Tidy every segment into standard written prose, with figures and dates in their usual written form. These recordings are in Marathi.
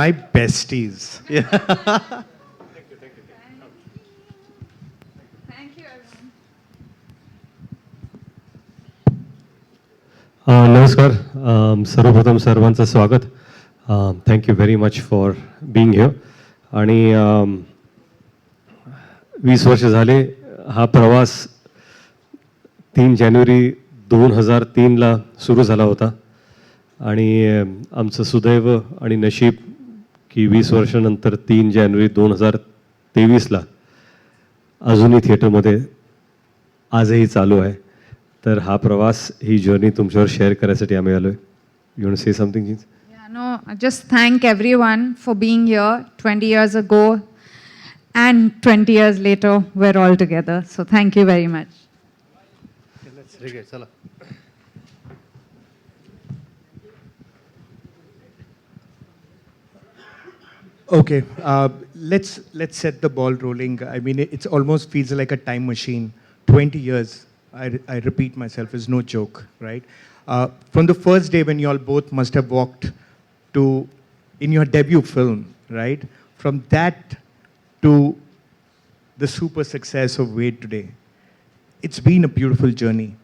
My besties. Thank you, everyone. नमस्कार. सर्वप्रथम सर्वांचं स्वागत. Thank you very much for being here. आणि 20 वर्ष झाले. हा प्रवास 3 जानेवारी 2003ला सुरू झाला होता. आणि आमचं सुदैव आणि नशीब की 20 वर्षानंतर 3 जानेवारी 2023ला अजूनही थिएटरमध्ये आजही चालू आहे. तर हा प्रवास, ही जर्नी तुमच्यावर शेअर करायसाठी आम्ही आलो आहे. You want to say something? Yeah, no, just thank everyone for being here 20 years ago and 20 years later, we're all together. So thank you very much. चला. Okay, let's set the ball rolling. I mean, it's almost feels like a time machine. 20 years, I repeat myself, is no joke, right? From the first day when you all both must have walked to, in your debut film, right? From that to the super success of Wade today, it's been a beautiful journey.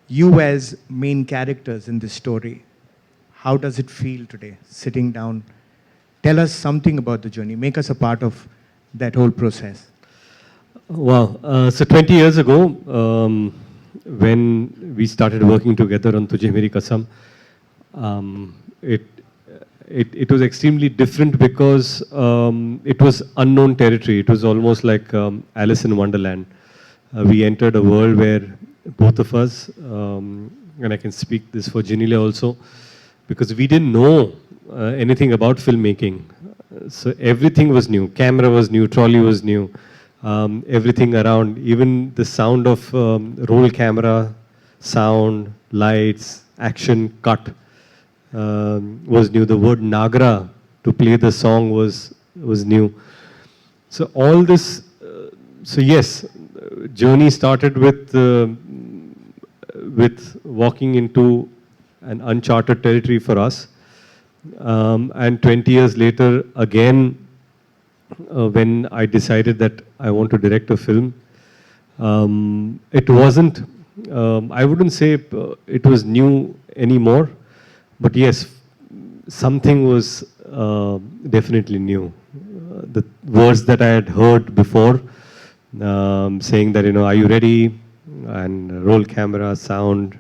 You as main characters in this story, how does it feel today, sitting down? Tell us something about the journey. Make us a part of that whole process. Wow. So 20 years ago, when we started working together on Tujhe Meri Kasam, it was extremely different because it was unknown territory. It was almost like Alice in Wonderland. We entered a world where both of us, and I can speak this for Genelia also, because we didn't know anything about filmmaking. So everything was new. Camera was new, trolley was new, everything around, even the sound of roll camera, sound, lights, action, cut was new. The word Nagra to play the song was new. So all this, so yes, journey started with walking into an uncharted territory for us. And 20 years later, again, when I decided that I want to direct a film, it wasn't, I wouldn't say it was new anymore, but yes, something was definitely new. The words that I had heard before, saying that, are you ready? And roll camera, sound,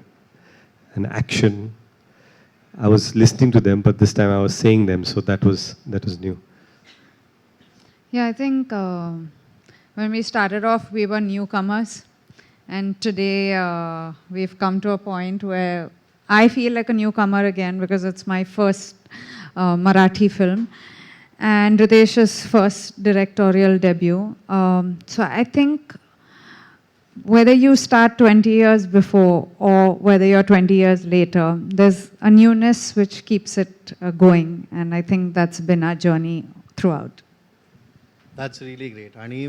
and action. I was listening to them, but this time I was saying them, so that was new. Yeah, I think when we started off, we were newcomers. And today we've come to a point where I feel like a newcomer again because it's my first Marathi film and Ritesh's first directorial debut. So I think whether you start 20 years before or whether you're 20 years later, there's a newness which keeps it going. And I think that's been our journey throughout. That's relief great. आणि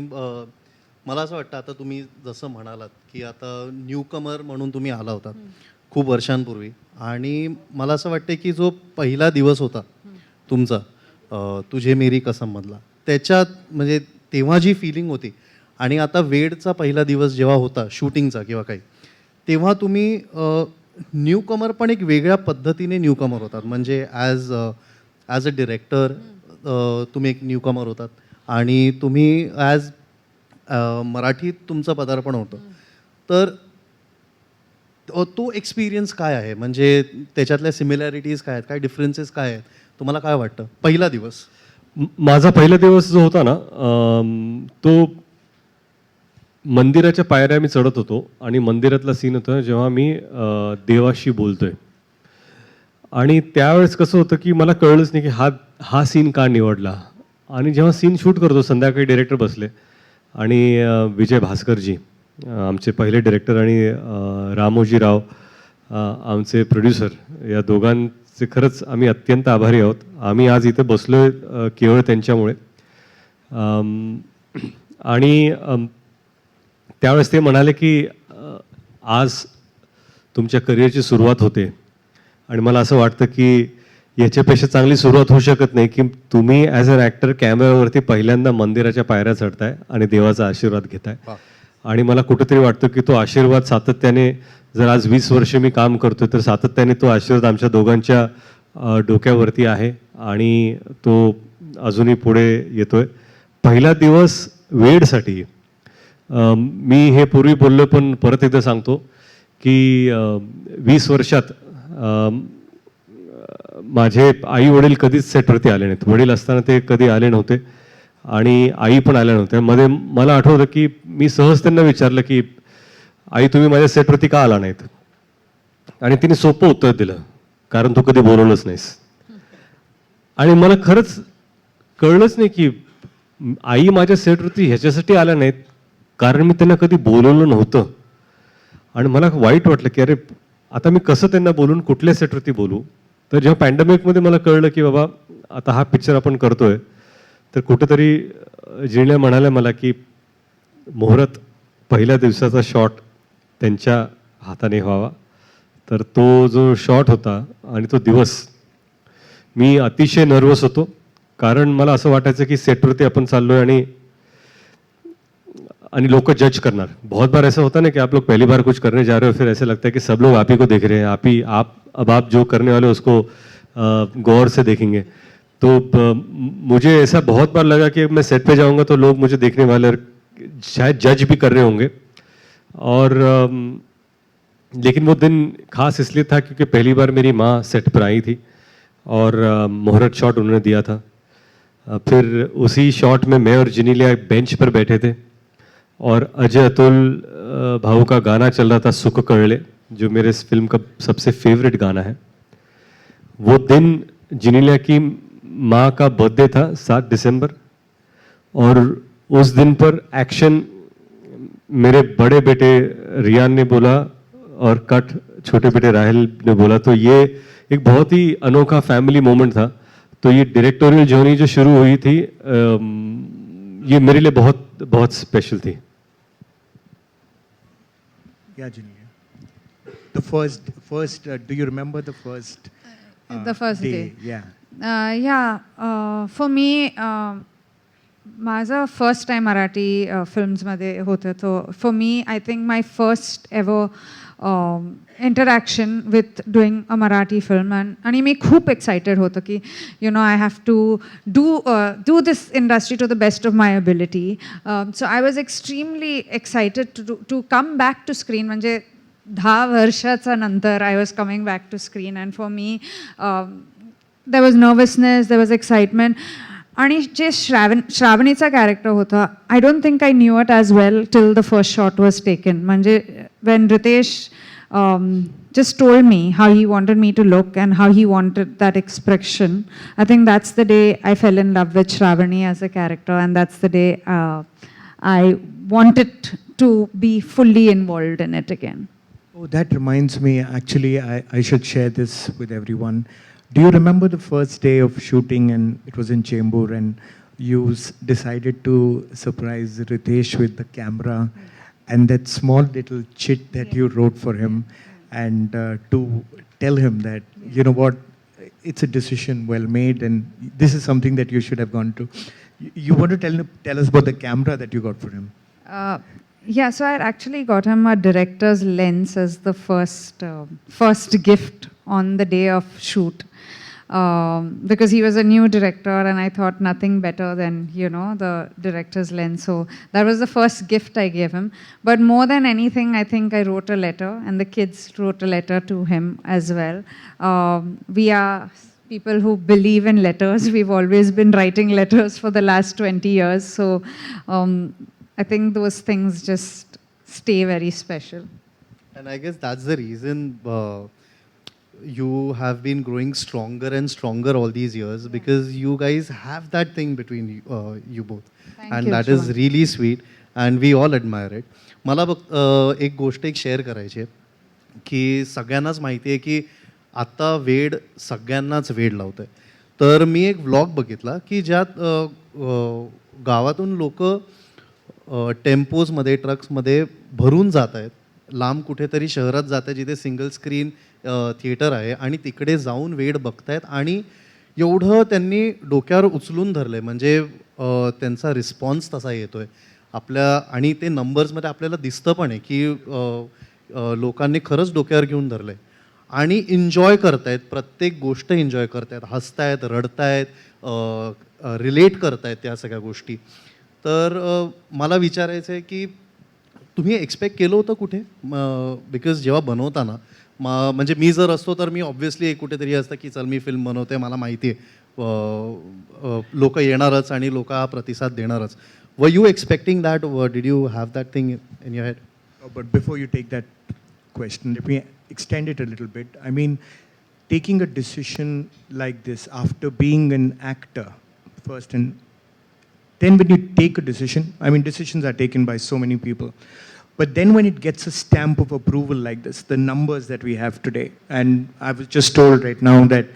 मला असं वाटतं, आता तुम्ही जसं म्हणालात की आता न्यूकमर म्हणून तुम्ही आला होता खूप वर्षांपूर्वी, आणि मला असं वाटतं की जो पहिला दिवस होता तुमचा तुझे मेरी कसममधला, त्याच्यात म्हणजे तेव्हा जी फिलिंग होती आणि आता वेडचा पहिला दिवस जेव्हा होता शूटिंगचा किंवा काही, तेव्हा तुम्ही न्यूकमर पण एक वेगळ्या पद्धतीने न्यूकमर होतात. म्हणजे ॲज अ डिरेक्टर तुम्ही एक न्यूकमर होतात आणि तुम्ही ॲज मराठीत तुमचं पदार्पण होतं. तर तो एक्सपिरियन्स काय आहे, म्हणजे त्याच्यातल्या सिमिलॅरिटीज काय आहेत, काय डिफरन्सेस काय आहेत, तुम्हाला काय वाटतं पहिला दिवस? माझा पहिला दिवस जो होता ना, तो मंदिराच्या पायऱ्या मी चढत होतो आणि मंदिरातला सीन होता जेव्हा मी देवाशी बोलतोय. आणि त्यावेळेस कसं होतं की मला कळलंच नाही की हा सीन का निवडला. आणि जेव्हा सीन शूट करतो, संध्याकाळी डायरेक्टर बसले आणि विजय भास्करजी आमचे पहिले डायरेक्टर आणि रामोजी राव आमचे प्रोड्युसर, या दोघांचे खरंच आम्ही अत्यंत आभारी आहोत. आम्ही आज इथे बसलोय केवळ त्यांच्यामुळे. आणि त्यावेळेस ते म्हणाले की आज तुमच्या करिअरची सुरुवात होते आणि मला असं वाटतं की याच्यापेक्षा चांगली सुरुवात होऊ शकत नाही की तुम्ही ॲज अन ॲक्टर कॅमेऱ्यावरती पहिल्यांदा मंदिराच्या पायऱ्या चढताय आणि देवाचा आशीर्वाद घेताय. आणि मला कुठेतरी वाटतं की तो आशीर्वाद सातत्याने, जर आज 20 वर्ष मी काम करतोय तर सातत्याने तो आशीर्वाद आमच्या दोघांच्या डोक्यावरती आहे आणि तो अजूनही पुढे येतोय. पहिला दिवस वेडसाठी मी हे पूर्वी बोललो पण परत एकदा सांगतो की 20 वर्षात माझे आई वडील कधीच सेटवरती आले नाहीत. वडील असताना ते कधी आले नव्हते आणि आई पण आल्या नव्हत्या. मध्ये मला आठवतं की मी सहज त्यांना विचारलं की आई तुम्ही माझ्या सेटवरती का आला नाहीत, आणि तिने सोपं उत्तर दिलं, कारण तू कधी बोलवलंच नाहीस. आणि मला खरंच कळलंच नाही की आई माझ्या सेटवरती ह्याच्यासाठी आल्या नाहीत कारण मी त्यांना कधी बोलवलं नव्हतं. आणि मला वाईट वाटलं की अरे आता मी कसं त्यांना बोलून कुठल्या सेटवरती बोलू. तर जेव्हा पॅन्डेमिकमध्ये मला कळलं की बाबा आता हा पिक्चर आपण करतोय, तर कुठंतरी जिण्या म्हणाल्या मला की मुहूर्त पहिल्या दिवसाचा शॉट त्यांच्या हाताने व्हावा. तर तो जो शॉट होता आणि तो दिवस, मी अतिशय नर्वस होतो कारण मला असं वाटायचं की सेटवरती आपण चाललोय आणि लोग जज करना. बहुत बार ऐसा होता है ना कि आप लोग पहली बार कुछ करने जा रहे हो, फिर ऐसे लगता है कि सब लोग आप ही को देख रहे हैं, आप जो करने वाले हो उसको गौर से देखेंगे. तो मुझे ऐसा बहुत बार लगा कि मैं सेट पे जाऊंगा तो लोग मुझे देखने वाले और शायद जज भी कर रहे होंगे. और लेकिन वो दिन खास इसलिए था क्योंकि पहली बार मेरी माँ सेट पर आई थी और मुहूर्त शॉट उन्होंने दिया था. फिर उसी शॉट में मैं और जिनीलिया बेंच पर बैठे थे और अजय अतुल भाऊ का गाना चल रहा था, सुख कळले, जो मेरे इस फिल्म का सबसे फेवरेट गाना है. वो दिन जिनीलिया की माँ का बर्थडे था 7 दिसंबर, और उस दिन पर एक्शन मेरे बड़े बेटे रियान ने बोला और कट छोटे बेटे राहिल ने बोला. तो ये एक बहुत ही अनोखा फैमिली मोमेंट था. तो ये डायरेक्टोरियल जर्नी जो शुरू हुई थी ये मेरे लिए बहुत बहुत स्पेशल थी. Yeah, Genelia. The first. Do you remember the first? The first day. Yeah. For me, माझा फर्स्ट टाइम मराठी फिल्म्समध्ये होतं. तो for me I think my first ever interaction with doing a Marathi film. आणि मी खूप एक्सायटेड होतं की I have to do this industry to the best of my ability. So I was extremely excited to come back to screen. म्हणजे 10 वर्षाचा नंतर I was coming back to screen. And for me there was nervousness, there was excitement. आणि जे श्रावणीचा कॅरेक्टर होता, I don't think I knew it as well till the first shot was taken. म्हणजे when Ritesh just told me how he wanted me to look and how he wanted that expression, I think that's the day I fell in love with Shravani as a character, and that's the day I wanted to be fully involved in it again. Oh, that reminds me, actually, I should share this with everyone. Do you remember the first day of shooting, and it was in Chembur, and you decided to surprise Riteish with the camera and that small little chit that you wrote for him, and to tell him that, you know what, it's a decision well made and this is something that you should have gone to. You want to tell us about the camera that you got for him? Yeah, so I actually got him a director's lens as the first gift on the day of shoot. Because he was a new director and I thought nothing better than, the director's lens. So that was the first gift I gave him. But more than anything, I think I wrote a letter, and the kids wrote a letter to him as well. We are people who believe in letters. We've always been writing letters for the last 20 years. So I think those things just stay very special. And I guess that's the reason you have been growing stronger and stronger all these years, because you guys have that thing between you both. And that is really sweet and we all admire it. मला एक गोष्ट एक शेअर करायची आहे की सगळ्यांनाच माहिती आहे की आता वेड सगळ्यांनाच वेड लावतं आहे. तर मी एक व्लॉग बघितला की ज्यात गावातून लोक टेम्पोजमध्ये, ट्रक्समध्ये भरून जात आहेत, लांब कुठेतरी शहरात जात आहे जिथे सिंगल स्क्रीन थिएटर आहे आणि तिकडे जाऊन वेड बघतायत आणि एवढं त्यांनी डोक्यावर उचलून धरलं आहे. म्हणजे त्यांचा रिस्पॉन्स तसा येतो आहे आपल्या आणि ते नंबर्समध्ये आपल्याला दिसतं पण आहे की लोकांनी खरंच डोक्यावर घेऊन धरलं आहे आणि एन्जॉय करतायत, प्रत्येक गोष्ट एन्जॉय करतायत, हसतायत, रडतायत, रिलेट करतायत त्या सगळ्या गोष्टी. तर मला विचारायचं आहे की तुम्ही एक्सपेक्ट केलं होतं कुठे? बिकॉज जेव्हा बनवताना म्हणजे मी जर असतो तर मी ऑब्व्हियसली कुठेतरी असतं की चल मी फिल्म बनवते, मला माहिती आहे लोक येणारच आणि लोक हा प्रतिसाद देणारच. Were you expecting that? Did you have that thing in your head? But before you take that question, let me extend it a little bit. I mean, taking a decision like this after being an actor first, and then when you take a decision, I mean, decisions are taken by so many people. But then when it gets a stamp of approval like this, the numbers that we have today, and I was just told right now that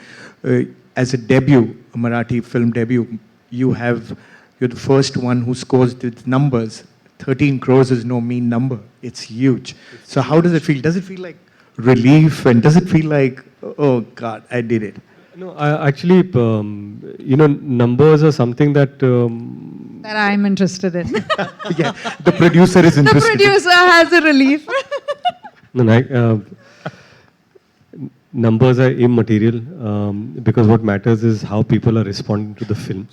as a debut, a Marathi film debut, you're the first one who scores the numbers. 13 crores is no mean number. It's huge. So how does it feel? Does it feel like relief, and does it feel like, oh God, I did it? No, actually, numbers are something that That I'm interested in. Yeah, the producer is The interested. producer has a relief. numbers are immaterial because what matters is how people are responding to the film.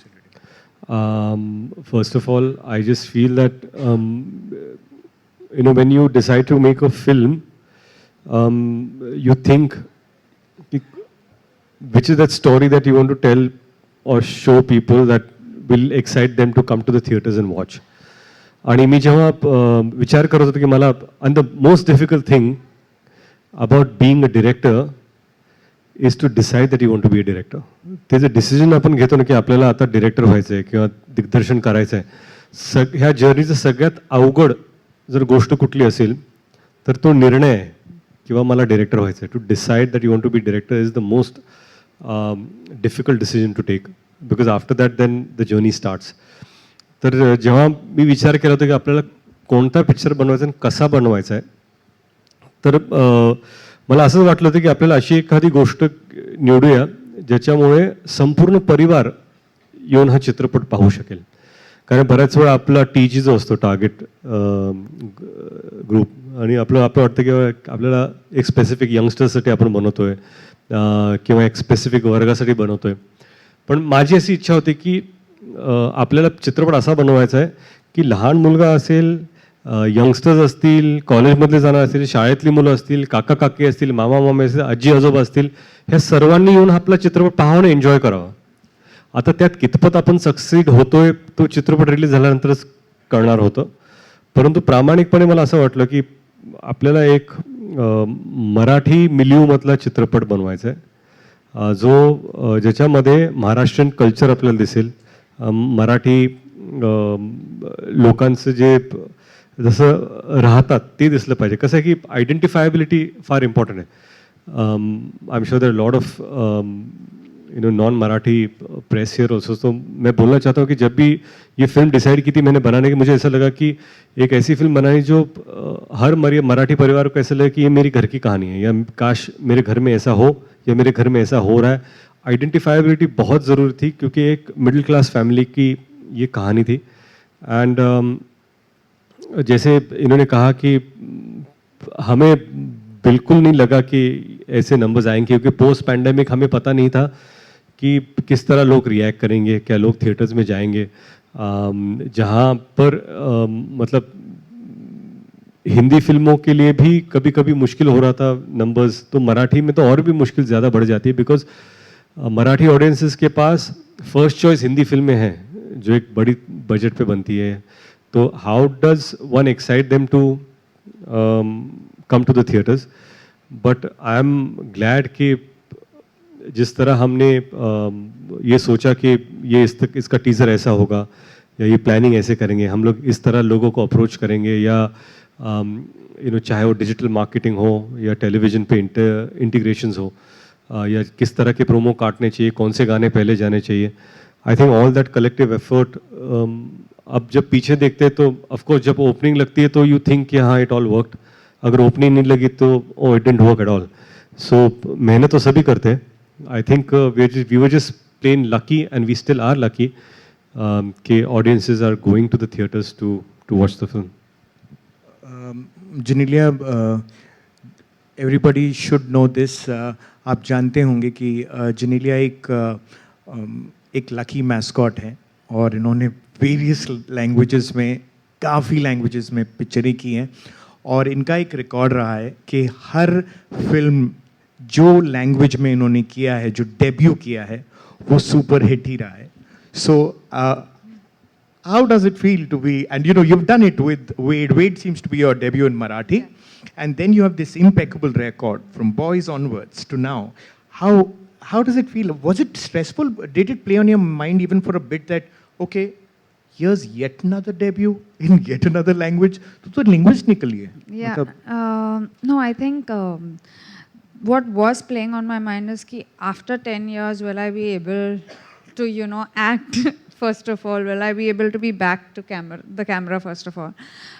First of all, I just feel that when you decide to make a film, you think which is that story that you want to tell or show people that will excite them to come to the theaters and watch. आणि मी जेव्हा विचार करत होतो की मला and the most difficult thing about being a director is to decide that you want to be a director. ते जे डिसिजन आपण घेतो ना की आपल्याला आता डिरेक्टर व्हायचं आहे किंवा दिग्दर्शन करायचं आहे, ह्या जर्नीचं सगळ्यात अवघड जर गोष्ट कुठली असेल तर तो निर्णय आहे किंवा मला डिरेक्टर व्हायचं आहे. To decide that you want to be director is the most difficult decision to take because after that then the journey starts. तर जेव्हा मी विचार केला होता की आपल्याला कोणता पिक्चर बनवायचा आणि कसा बनवायचा आहे, तर मला असं वाटलं होतं की आपल्याला अशी एखादी गोष्ट निवडूया ज्याच्यामुळे संपूर्ण परिवार येऊन हा चित्रपट पाहू शकेल. कारण बऱ्याच वेळा आपला TG जो असतो, टार्गेट ग्रुप, आणि आपलं वाटतं की आपल्याला एक स्पेसिफिक यंगस्टर्ससाठी आपण बनवतोय किंवा एक स्पेसिफिक वर्गासाठी बनवतोय. पण माझी अशी इच्छा होती की आपल्याला चित्रपट असा बनवायचा आहे की लहान मुलगा असेल, यंगस्टर्स असतील, कॉलेजमधले जाणार असतील, शाळेतली मुलं असतील, काका काकी असतील, मामा मामी असतील, आजी आजोबा असतील, ह्या सर्वांनी येऊन आपला चित्रपट पाहावं आणि एन्जॉय करावा. आता त्यात कितपत आपण सक्सीड होतोय तो चित्रपट रिलीज झाल्यानंतरच कळणार होतं. परंतु प्रामाणिकपणे मला असं वाटलं की आपल्याला एक मराठी मिलियूमधला चित्रपट बनवायचा आहे जो ज्याच्यामध्ये महाराष्ट्रीयन कल्चर आपल्याला दिसेल, मराठी लोकांचं जे जसं राहतात ते दिसलं पाहिजे. कसं आहे की आयडेंटिफायबिलिटी फार इम्पॉर्टंट आहे. I am sure there lot of non Marathi press here also. तो मैं बोलना चाहता हूँ कि जब भी ये फिल्म डिसाइड की थी मैंने बनाने की, मुझे ऐसा लगा कि एक ऐसी फिल्म बनानी जो हर मराठी परिवार को ऐसा लगे कि ये मेरी घर की कहानी है, या काश मेरे घर में ऐसा हो, या मेरे घर में ऐसा हो रहा है. आइडेंटिफाइबिलिटी बहुत ज़रूरी थी क्योंकि एक मिडिल क्लास फैमिली की ये कहानी थी. एंड जैसे इन्होंने कहा कि हमें बिल्कुल नहीं लगा कि ऐसे नंबर्स आएंगे क्योंकि पोस्ट पैंडेमिक हमें पता नहीं था कि किस तरह लोग रिएक्ट करेंगे, क्या लोग थिएटर्स में जाएंगे. जहाँ पर मतलब हिंदी फिल्मों के लिए भी कभी कभी मुश्किल हो रहा था नंबर्स, तो मराठी में तो और भी मुश्किल ज़्यादा बढ़ जाती है because Marathi audiences K pass first choice Hindi फिल्में हैं जो एक बड़ी बजट पे बनती है. तो how does one excite them to come to the theatres. But I am glad कि जिस तरह हमने ये सोचा कि ये इसका टीज़र ऐसा होगा या ये प्लानिंग ऐसे करेंगे, हम लोग इस तरह लोगों को अप्रोच करेंगे, या चाहे वो डिजिटल मार्केटिंग हो या टेलीविज़न पे इंटीग्रेशंस हो, या किस तरह के प्रोमो काटने चाहिए, कौन से गाने पहले जाने चाहिए. I think all that collective effort, अब जब पीछे देखते हैं तो ऑफकोर्स जब ओपनिंग लगती है तो यू थिंक कि हाँ इट ऑल वर्कड. अगर ओपनिंग नहीं लगी तो oh it didn't work at all. So मेहनत तो सभी करते हैं. I think we were just plain lucky, and we still are lucky कि audiences are going to the theaters to watch the film. Genelia, everybody should know this. आप जानते होंगे कि Genelia एक लकी मैस्कॉट है और इन्होंने वेरियस लैंग्वेजेस में, काफ़ी लैंग्वेजेस में पिक्चरें की हैं और इनका एक रिकॉर्ड रहा है कि हर फिल्म जो लैंग्वेज में इन्होंने किया है, जो डेब्यू किया है, वो सुपर हिट ही रहा है. So how does it feel to be, and you know, you've done it with Wade. Wade seems to be your debut in Marathi. Yeah. And then you have this impeccable record from Boys onwards to now. How does it feel? Was it stressful? Did it play on your mind even for a bit that, okay, here's yet another debut in yet another language? तो linguist निकली है. Yeah. No, I think what was playing on my mind is कि after 10 years, will I be able to, you know, act? First of all, will I be able to be back to the camera first of all?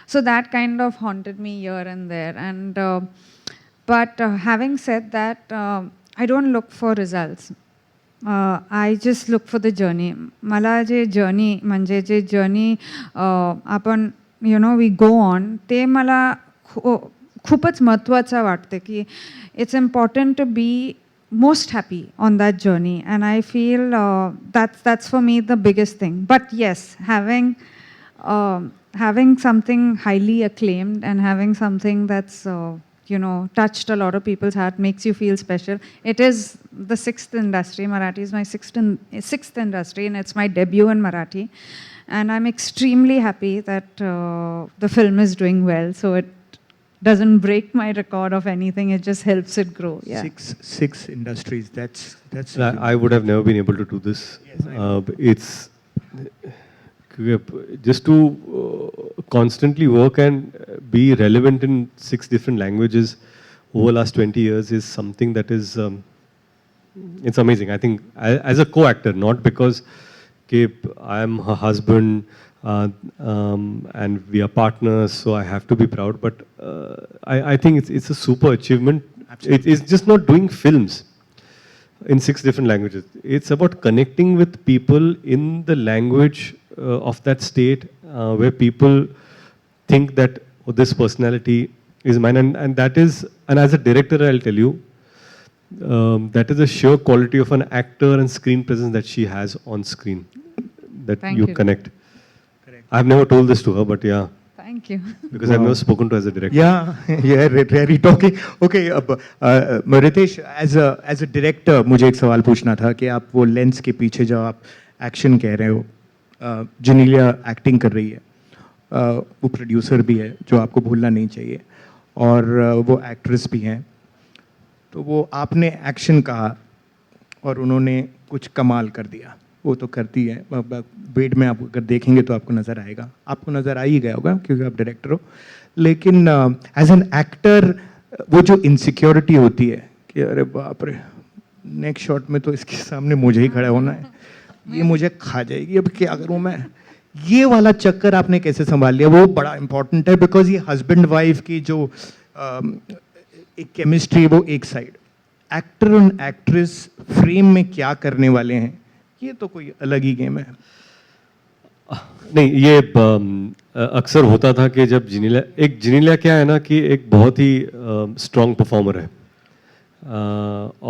So that kind of haunted me here and there. And but having said that, I don't look for results. I just look for the journey. मला जे journey म्हणजे जे journey आपण you know we go on, ते मला खूपच महत्त्वाचं वाटते की it's important to be most happy on that journey, and I feel that's for me the biggest thing. But yes, having something highly acclaimed and having something that's you know touched a lot of people's heart makes you feel special. It is the sixth industry. Marathi is my sixth industry, and it's my debut in Marathi, and I'm extremely happy that the film is doing well. So it doesn't break my record of anything. It just helps it grow. Yeah. Six industries. That's. I would have never been able to do this. Yes, it's just to constantly work and be relevant in 6 different languages over the last 20 years is something that is it's amazing. I think as a co-actor, not because I am her husband and we are partners, so I have to be proud. But I think it's a super achievement. It's just not doing films in 6 different languages. It's about connecting with people in the language of that state where people think that this personality is mine. And that is, and as a director, I'll tell you, that is a sheer quality of an actor and screen presence that she has on screen, that Thank you you. connect. I've never told this to her, but yeah. Thank you. Because I've never spoken to her as a director. Yeah, really talking. Okay, Riteish, as a director, मुझे एक सवाल पूछना था कि आप वो लेंस के पीछे जो आप एक्शन कह रहे हो, Genelia एक्टिंग कर रही है, वो प्रोड्यूसर भी है जो आपको भूलना नहीं चाहिए, और वो एक्ट्रेस भी हैं, तो वो आपने एक्शन कहा और उन्होंने कुछ कमाल कर दिया. वो तो करती है. वेड में आप अगर देखेंगे तो आपको नज़र आएगा, आपको नज़र आ ही गया होगा क्योंकि आप डायरेक्टर हो. लेकिन एज एन एक्टर वो जो इनसिक्योरिटी होती है कि अरे बाप रे, नेक्स्ट शॉट में तो इसके सामने मुझे ही खड़ा होना है, ये मुझे खा जाएगी, अब क्या करूँ मैं. ये वाला चक्कर आपने कैसे संभाल लिया? वो बड़ा इंपॉर्टेंट है बिकॉज ये हस्बैंड वाइफ की जो एक केमिस्ट्री, वो एक साइड, एक्टर और एक्ट्रेस फ्रेम में क्या करने वाले हैं, ये तो कोई अलग ही गेम है. नहीं, ये अक्सर होता था कि जब Genelia क्या है ना कि एक बहुत ही स्ट्रॉन्ग परफॉर्मर है,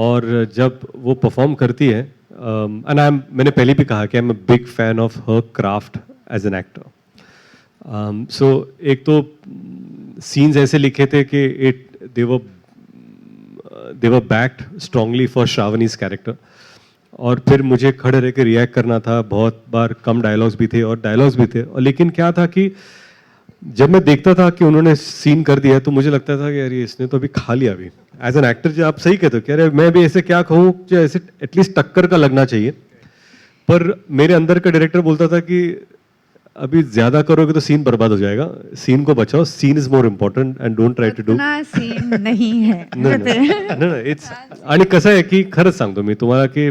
और जब वो परफॉर्म करती है, एंड मैंने पहले भी कहा कि I am a big fan of her craft age an actor. So एक तो सीन्स ऐसे लिखे थे कि they were backed strongly for Shravani's character, और फिर मुझे खड़े रह के रिएक्ट करना था. बहुत बार कम डायलॉग्स भी थे और डायलॉग्स भी थे, और लेकिन क्या था कि जब मैं देखता था कि उन्होंने सीन कर दिया तो मुझे लगता था कि यार इसने तो अभी खा लिया. अभी एज एन एक्टर जो आप सही कहते हो, कह रहे मैं भी ऐसे क्या कहूँ जो ऐसे एटलीस्ट टक्कर का लगना चाहिए, पर मेरे अंदर का डायरेक्टर बोलता था कि अभी ज्यादा करोगे तो सीन बर्बाद हो जाएगा, सीन को बचाओ, scene is more important and don't try to do. Scene नहीं है. इट्स, आणि कसं आहे की खरंच सांगतो मी तुम्हाला की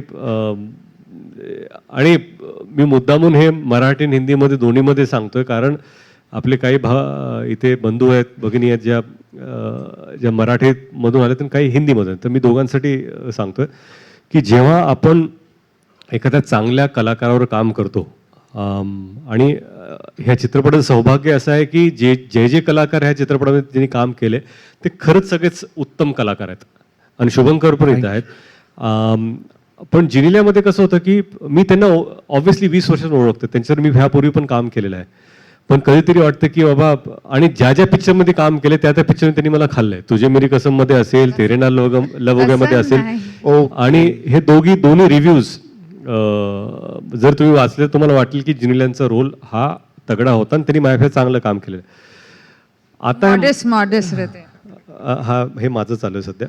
आणि मी मुद्दामून हे मराठी आणि हिंदीमध्ये दोन्हीमध्ये सांगतोय, कारण आपले काही इथे बंधू आहेत, भगिनी आहेत, ज्या मराठीमधून आले तर काही हिंदीमधून. तर मी दोघांसाठी सांगतोय की जेव्हा आपण एखाद्या चांगल्या कलाकारावर काम करतो आणि ह्या चित्रपटाचं सौभाग्य असं आहे की जे कलाकार ह्या चित्रपटामध्ये त्यांनी काम केले ते खरंच सगळेच उत्तम कलाकार आहेत आणि शुभंकर पण इथं आहेत. पण जिनिलियामध्ये कसं होतं की मी त्यांना ऑब्व्हियसली 20 वर्षांनी ओळखतो, त्यांच्यावर मी ह्यापूर्वी पण काम केलेलं आहे. पण कधीतरी वाटतं की बाबा, आणि ज्या पिक्चरमध्ये काम केले त्या पिक्चरमध्ये त्यांनी मला खाल्लंय. तुझे मेरी कसममध्ये असेल, तेरे नाल लवोग्यामध्ये असेल. आणि हे दोन्ही रिव्ह्यूज जर तुम्ही वाचले तर तुम्हाला वाटेल की जिनिलियांचा रोल हा तगडा होता आणि त्यांनी माझ्याकडे चांगलं काम केलं. आता हा हे माझं चालू आहे सध्या.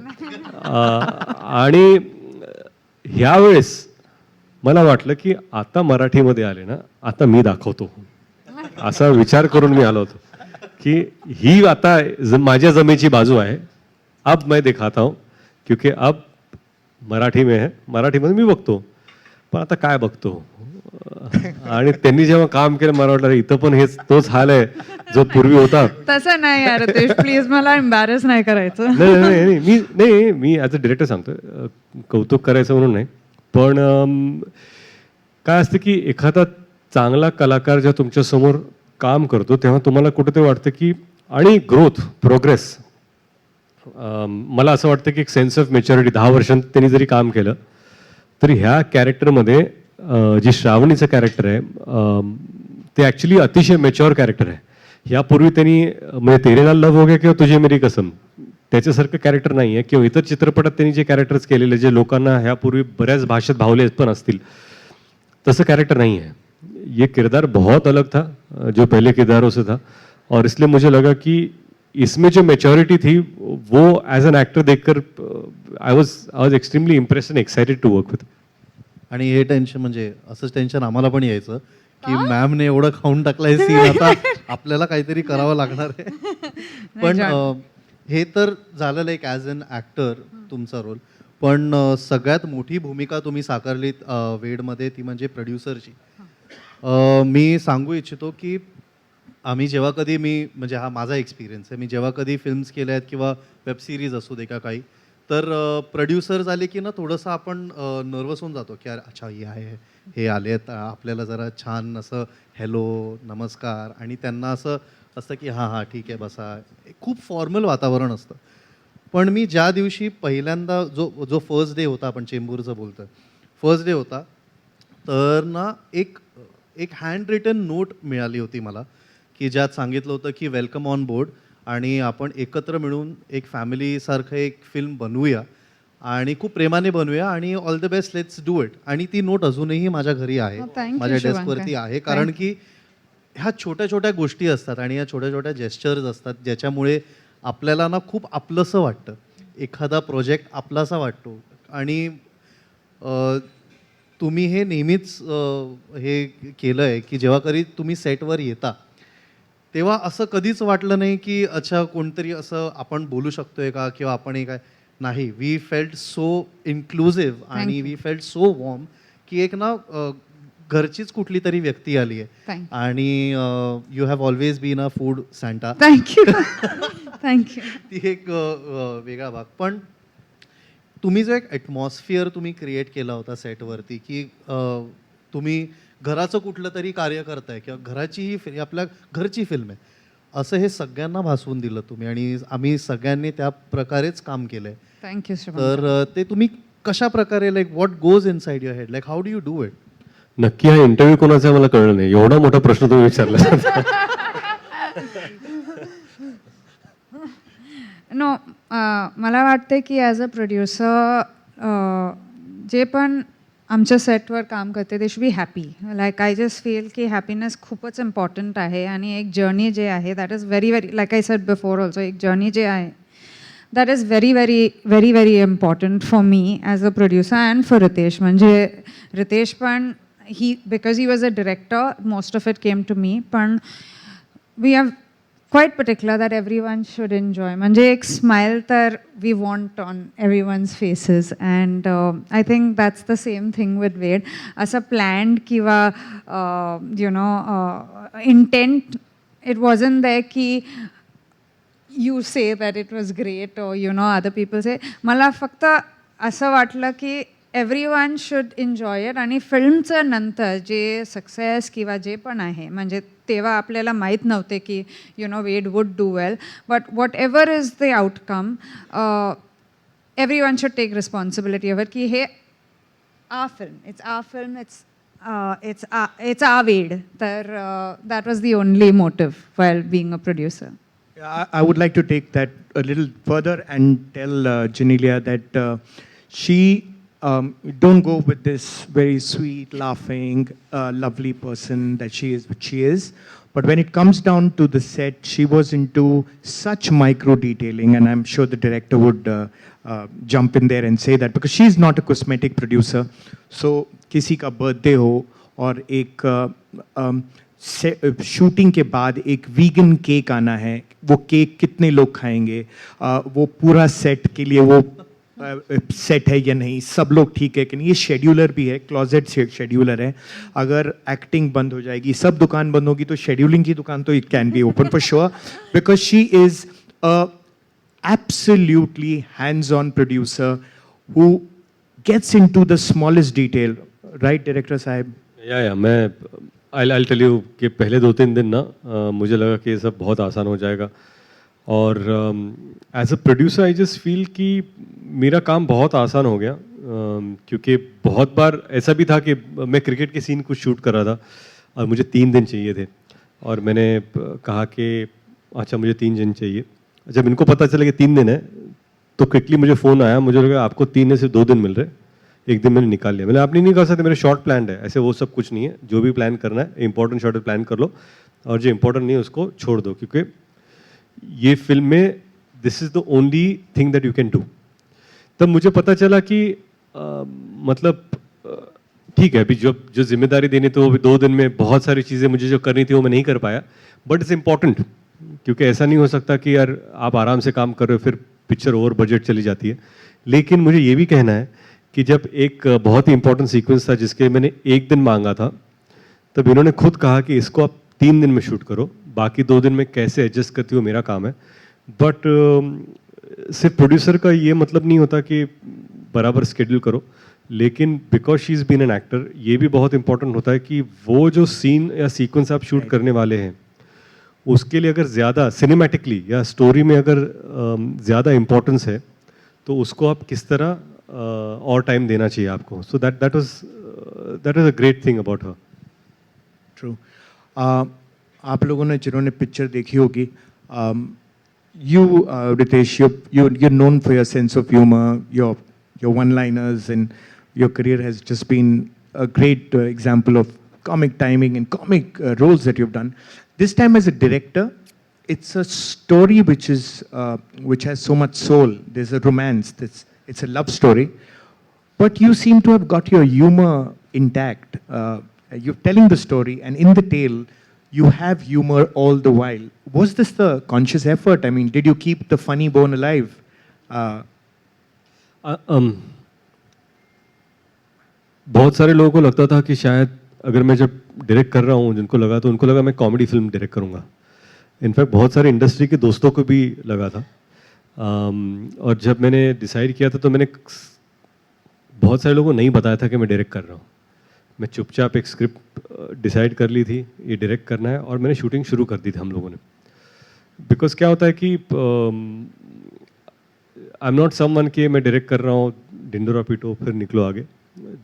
आणि ह्यावेळेस मला वाटलं की आता मराठीमध्ये आले ना, आता मी दाखवतो असा विचार करून मी आलो होतो की ही आता माझ्या जमेची बाजू आहे. अब मैं दिखाता हूं क्योंकि अब मराठी में है, मराठीमध्ये मी बघतो. पण आता काय बघतो. आणि त्यांनी जेव्हा काम केलं मला वाटलं इथं पण हेच तोच हाल आहे जो पूर्वी होता. तसं नाही यार रितेश, प्लीज मला एम्बॅरस नाही करायचं. नाही, मी ॲज अ डिरेक्टर सांगतोय, कौतुक करायचं म्हणून नाही. पण काय असतं की एखादा चांगला कलाकार जेव्हा तुमच्यासमोर काम करतो तेव्हा तुम्हाला कुठेतरी वाटतं की, आणि ग्रोथ, प्रोग्रेस, मला असं वाटतं की एक सेन्स ऑफ मॅच्युरिटी 10 वर्षांत त्यांनी जरी काम केलं तरी ह्या कॅरेक्टरमध्ये जे श्रावणीचं कॅरेक्टर आहे ते ॲक्च्युली अतिशय मॅच्युअर कॅरेक्टर आहे. यापूर्वी त्यांनी म्हणजे तेरे नाल लव हो गया किंवा तुझे मेरी कसम त्याच्यासारखं कॅरेक्टर नाही आहे, किंवा इतर चित्रपटात त्यांनी जे कॅरेक्टर्स केलेले जे लोकांना ह्यापूर्वी बऱ्याच भाषेत भावले पण असतील तसं कॅरेक्टर नहीं है. ये किरदार बहुत अलग था जो पहले किरदारों से था, और इसलिए मुझे लगा कि इसमें जो मैच्योरिटी थी वो एज एन एक्टर देखकर I was extremely impressed and excited to work with. आणि हे टेन्शन म्हणजे असंच टेन्शन आम्हाला पण यायचं की मॅमने एवढं खाऊन टाकलंय सीन, आता आपल्याला काहीतरी करावं लागणार आहे. पण हे तर झालेलं एक ॲज अन ॲक्टर तुमचा रोल. पण सगळ्यात मोठी भूमिका तुम्ही साकारलीत वेडमध्ये, ती म्हणजे प्रोड्युसरची. मी सांगू इच्छितो की आम्ही जेव्हा कधी म्हणजे हा माझा एक्सपिरियन्स आहे, मी जेव्हा कधी फिल्म्स केल्या आहेत किंवा वेब सिरीज असू दे का काही, तर प्रोड्युसर झाले की ना थोडंसं आपण नर्वस होऊन जातो की अच्छा हे आले आहेत, आपल्याला जरा छान असं हॅलो नमस्कार, आणि त्यांना असं असतं की हां ठीक आहे बसा, खूप फॉर्मल वातावरण असतं. पण मी ज्या दिवशी पहिल्यांदा जो फर्स्ट डे होता, आपण चेंबूरचं बोलतो, फर्स्ट डे होता, तर ना एक हँड रिटन नोट मिळाली होती मला की ज्यात सांगितलं होतं की वेलकम ऑन बोर्ड, आणि आपण एकत्र मिळून एक फॅमिलीसारखं एक फिल्म बनवूया आणि खूप प्रेमाने बनवूया आणि all the best, let's do it. आणि ती नोट अजूनही माझ्या घरी आहे, माझ्या डेस्कवरती आहे. कारण की ह्या छोट्या छोट्या गोष्टी असतात आणि ह्या छोट्या छोट्या जेस्चर्स असतात ज्याच्यामुळे आपल्याला ना खूप आपलंसं वाटतं, एखादा प्रोजेक्ट आपलासा वाटतो. आणि तुम्ही हे नेहमीच हे केलं आहे की जेव्हा कधी तुम्ही सेटवर येता तेव्हा असं कधीच वाटलं नाही की अच्छा कोणतरी असं आपण बोलू शकतोय का, किंवा आपण हे काय नाही. वी फेल्ट सो इन्क्लुझिव्ह आणि वी फेल्ट सो वॉर्म की एक ना घरचीच कुठली तरी व्यक्ती आली आहे. आणि you have always been a food Santa. Thank you. ती एक वेगळा भाग. पण तुम्ही जो एक ॲटमॉस्फिअर तुम्ही क्रिएट केला होता सेटवरती की तुम्ही घराचं कुठलं तरी कार्य करताय किंवा घराची आपल्या घरची फिल्म आहे, असं हे सगळ्यांना भासवून दिलं तुम्ही, आणि आम्ही सगळ्यांनी त्या प्रकारेच काम केलंय. थँक्यू. तर ते तुम्ही कशा प्रकारे, like what goes in side your head, like how do you do it? नक्की हा इंटरव्ह्यू कोणाचा मला कळलं नाही, एवढा मोठा प्रश्न तुम्ही विचारला. नो, मला वाटते की ॲज अ प्रोड्युसर जे पण आमच्या सेटवर काम करते they should be happy. Like I just feel की हॅपीनेस खूपच इम्पॉर्टंट आहे, आणि एक जर्नी जे आहे that is very very, like I said before also, एक जर्नी जे आहे that is very very very very important for me as a producer and for Ritesh. म्हणजे रितेश पण because he was a director, most of it came to me, पण we have quite particular that everyone should enjoy. म्हणजे एक smile तर we want on everyone's faces, and I think that's the same thing with Ved. असं planned किंवा intent it wasn't there ki you say that it was great or you know other people say. मला फक्त असं वाटलं की एव्हरीवन शुड एन्जॉय इट आणि फिल्मचं नंतर जे सक्सेस किंवा जे पण आहे म्हणजे तेव्हा आपल्याला माहीत नव्हते की you know it would do well but whatever is the outcome everyone should take responsibility over की हे our film, it's our weed. That was the only motive while being a producer. I would like to take that a little further and tell Genelia that she don't go with this very sweet, laughing, lovely person that she is, which she is. But when it comes down to the set, she was into such micro detailing, and I'm sure the director would jump in there and say that because she's not a cosmetic producer. So किसी का birthday हो और एक शूटिंग के बाद एक वीगन केक आना है, वो केक कितने लोग खाएंगे, वो पूरा सेट के लिए वो सेट है या नहीं, सब लोग ठीक है कि नहीं, ये शेड्यूलर भी है, क्लोजेट शेड्यूलर है. अगर एक्टिंग बंद हो जाएगी, सब दुकान बंद होगी, तो शेड्यूलिंग की दुकान तो it can be open for sure because she is a absolutely hands-on producer who gets into the smallest detail, right, director sahib? या मैं I'll tell you कि पहले 2-3 दिन ना मुझे लगा कि ये सब बहुत आसान हो जाएगा और as a producer I just feel कि मेरा काम बहुत आसान हो गया क्योंकि बहुत बार ऐसा भी था कि मैं क्रिकेट के सीन कुछ शूट कर रहा था और मुझे 3 दिन चाहिए थे और मैंने कहा कि अच्छा मुझे 3 दिन चाहिए. जब इनको पता चला कि 3 दिन है तो क्विकली मुझे फ़ोन आया, मुझे लगा आपको 3 में से 2 दिन मिल रहे, 1 दिन मैंने निकाल लिया. मैंने आप नहीं कर सकते, मेरे शॉर्ट प्लान है, ऐसे वो सब कुछ नहीं है. जो भी प्लान करना है इंपॉर्टेंट शॉर्ट प्लान कर लो और जो इंपॉर्टेंट नहीं है उसको छोड़ दो क्योंकि ये फिल्म में this is the only thing that you can do. तब मुझे पता चला कि मतलब ठीक है, अभी जो जिम्मेदारी देनी थी वो भी 2 दिन में बहुत सारी चीज़ें मुझे जो करनी थी वो मैं नहीं कर पाया, बट इट्स इम्पॉर्टेंट क्योंकि ऐसा नहीं हो सकता कि यार आप आराम से काम कर रहे हो फिर पिक्चर ओवर बजट चली जाती है. लेकिन मुझे ये भी कहना है कि जब एक बहुत ही इंपॉर्टेंट सीक्वेंस था जिसके मैंने 1 दिन मांगा था, तब इन्होंने खुद कहा कि इसको आप 3 दिन में शूट करो, बाकी 2 दिन में कैसे एडजस्ट करती हो मेरा काम है. बट सिर्फ प्रोड्यूसर का ये मतलब नहीं होता कि बराबर स्केड्यूल करो, लेकिन because she is been an actor ये भी बहुत इंपॉर्टेंट होता है कि वो जो सीन या सीक्वेंस आप शूट करने वाले हैं उसके लिए अगर ज़्यादा सिनेमैटिकली या स्टोरी में अगर ज़्यादा इम्पोर्टेंस है तो उसको आप किस तरह और टाइम देना चाहिए आपको. So that was a great thing about her. True. आप लोगों ने जिन्होंने पिक्चर देखी होगी, you Riteish, you're known for your sense of humor, your one-liners, and your career has just been a great example of comic timing and comic roles that you've done. This time as a director, it's a story which has so much soul. There's a romance. It's a love story, but you seem to have got your humor intact. You're telling the story, and in the tale, you have humor all the while. Was this the conscious effort? I mean, did you keep the funny bone alive? बहुत सारे लोगों को लगता था कि शायद अगर मैं जब डायरेक्ट कर रहा हूँ, जिनको लगा तो उनको लगा मैं कॉमेडी फिल्म डायरेक्ट करूँगा. इनफैक्ट बहुत सारे इंडस्ट्री के दोस्तों को भी लगा था. और जब मैंने डिसाइड किया था तो मैंने बहुत सारे लोगों को नहीं बताया था कि मैं डायरेक्ट कर रहा हूँ. मैं चुपचाप एक स्क्रिप्ट डिसाइड कर ली थी, ये डायरेक्ट करना है, और मैंने शूटिंग शुरू कर दी थी हम लोगों ने. बिकॉज क्या होता है कि आई एम नॉट समवन कि मैं डायरेक्ट कर रहा हूँ ढिंडोरा पीटो फिर निकलो आगे.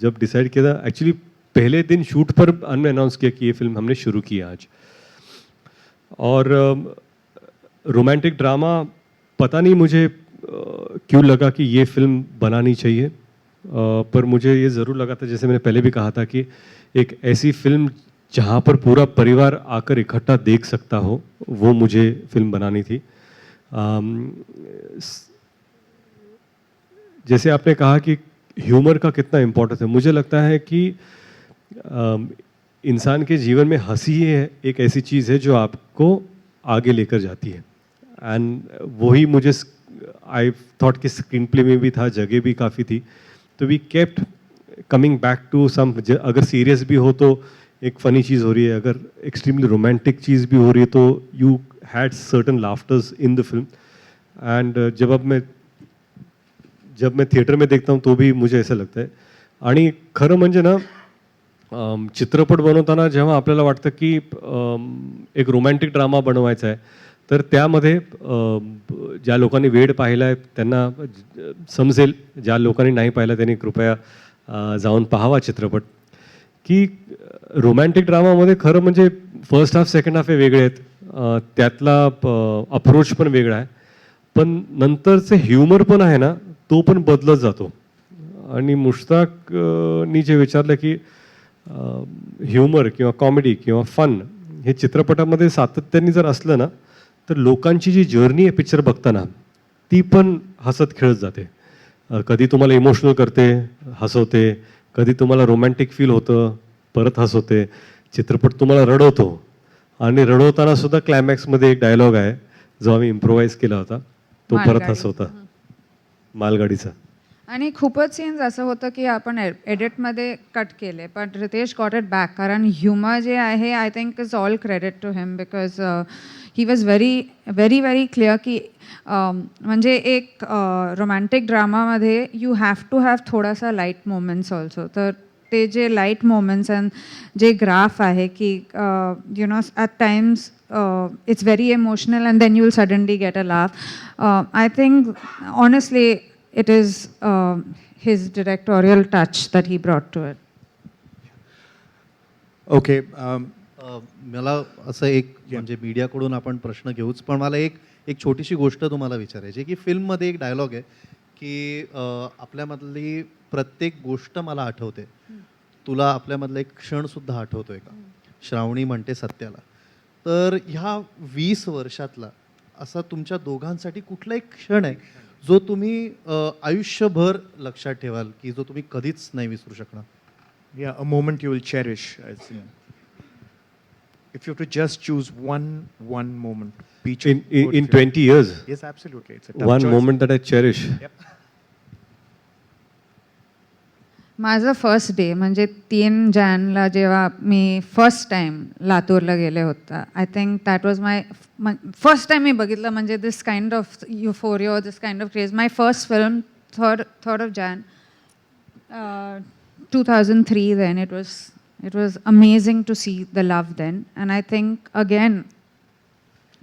जब डिसाइड किया था, एक्चुअली पहले दिन शूट पर हमने अनाउंस किया कि ये फिल्म हमने शुरू की आज. और रोमांटिक ड्रामा पता नहीं मुझे क्यों लगा कि ये फिल्म बनानी चाहिए, पर मुझे ये ज़रूर लगा था, जैसे मैंने पहले भी कहा था, कि एक ऐसी फिल्म जहाँ पर पूरा परिवार आकर इकट्ठा देख सकता हो, वो मुझे फिल्म बनानी थी. जैसे आपने कहा कि ह्यूमर का कितना इम्पोर्टेंस है, मुझे लगता है कि इंसान के जीवन में हंसी है एक ऐसी चीज़ है जो आपको आगे लेकर जाती है. एंड वही मुझे आई थॉट कि स्क्रीन प्ले में भी था, जगह भी काफ़ी थी, तो we kept coming back to some. अगर सीरियस भी हो तो एक फनी चीज़ हो रही है, अगर एक्सट्रीमली रोमांटिक चीज़ भी हो रही है तो you had certain laughters in the film. End जब मैं थिएटर में देखता हूँ तो भी मुझे ऐसा लगता है. आणि खरं म्हणजे ना, चित्रपट बनवताना जेव्हा आपल्याला वाटतं की एक रोमॅन्टिक ड्रामा बनवायचा आहे, तर त्यामध्ये ज्या लोकांनी वेड पाहिला आहे त्यांना समजेल, ज्या लोकांनी नाही पाहिला त्यांनी कृपया जाऊन पाहावा चित्रपट. की रोमॅन्टिक ड्रामामध्ये खरं म्हणजे फर्स्ट हाफ सेकंड हाफ हे वेगळे आहेत, त्यातला अप्रोच पण वेगळा आहे, पण नंतरचे ह्युमर पण आहे ना तो पण बदलत जातो. आणि मुश्ताकनी जे विचारलं की ह्युमर किंवा कॉमेडी किंवा फन हे चित्रपटामध्ये सातत्याने जर असलं ना, तर लोकांची जी जर्नी आहे पिक्चर बघताना ती पण हसत खेळत जाते. कधी तुम्हाला इमोशनल करते, हसवते, कधी तुम्हाला रोमॅन्टिक फील होतं, परत हसवते. चित्रपट तुम्हाला रडवतो, आणि रडवताना सुद्धा क्लायमॅक्समध्ये एक डायलॉग आहे जो आम्ही इम्प्रोव्हाइज केला होता, तो परत मालगाडी. हसवता, मालगाडीचा. आणि खूपच सीन्स असं होतं की आपण एडिटमध्ये कट केले, पण रितेश गॉट इट बॅक. कारण ह्युमर जे आहे I think is all credit to him, because he was very very very clear की म्हणजे एक रोमॅन्टिक ड्रामामध्ये यू हॅव टू हॅव थोडासा लाईट मोमेंट्स ऑल्सो. तर ते जे लाईट मोमेंट्स अँड जे ग्राफ आहे की you know at times it's very emotional and then you will suddenly get a laugh. I think honestly it is his directorial touch that he brought to it. Okay. मला असं एक म्हणजे मीडियाकडून आपण प्रश्न घेऊच, पण मला एक छोटीशी गोष्ट तुम्हाला विचारायची आहे की फिल्ममध्ये एक डायलॉग आहे की आपल्यामधली प्रत्येक गोष्ट मला आठवते, तुला आपल्यामधला एक क्षणसुद्धा आठवतोय का, श्रावणी म्हणते सत्याला. तर ह्या 20 वर्षातला असा तुमच्या दोघांसाठी कुठला एक क्षण आहे जो तुम्ही आयुष्यभर लक्षात ठेवाल, की जो तुम्ही कधीच नाही विसरू शकणार? Yeah, a moment you will cherish. If you have to just choose one moment, which In 20 years, yes, absolutely, it's a tough one choice. moment that I cherish. Yep. माझं फर्स्ट डे म्हणजे 3 जानेला जेव्हा मी फर्स्ट टाईम लातूरला गेले होता, I think that was my first time मी बघितलं म्हणजे this kind of euphoria, this kind of craze. My first film third of Jan 2003. then it was amazing to see the love then, and I think again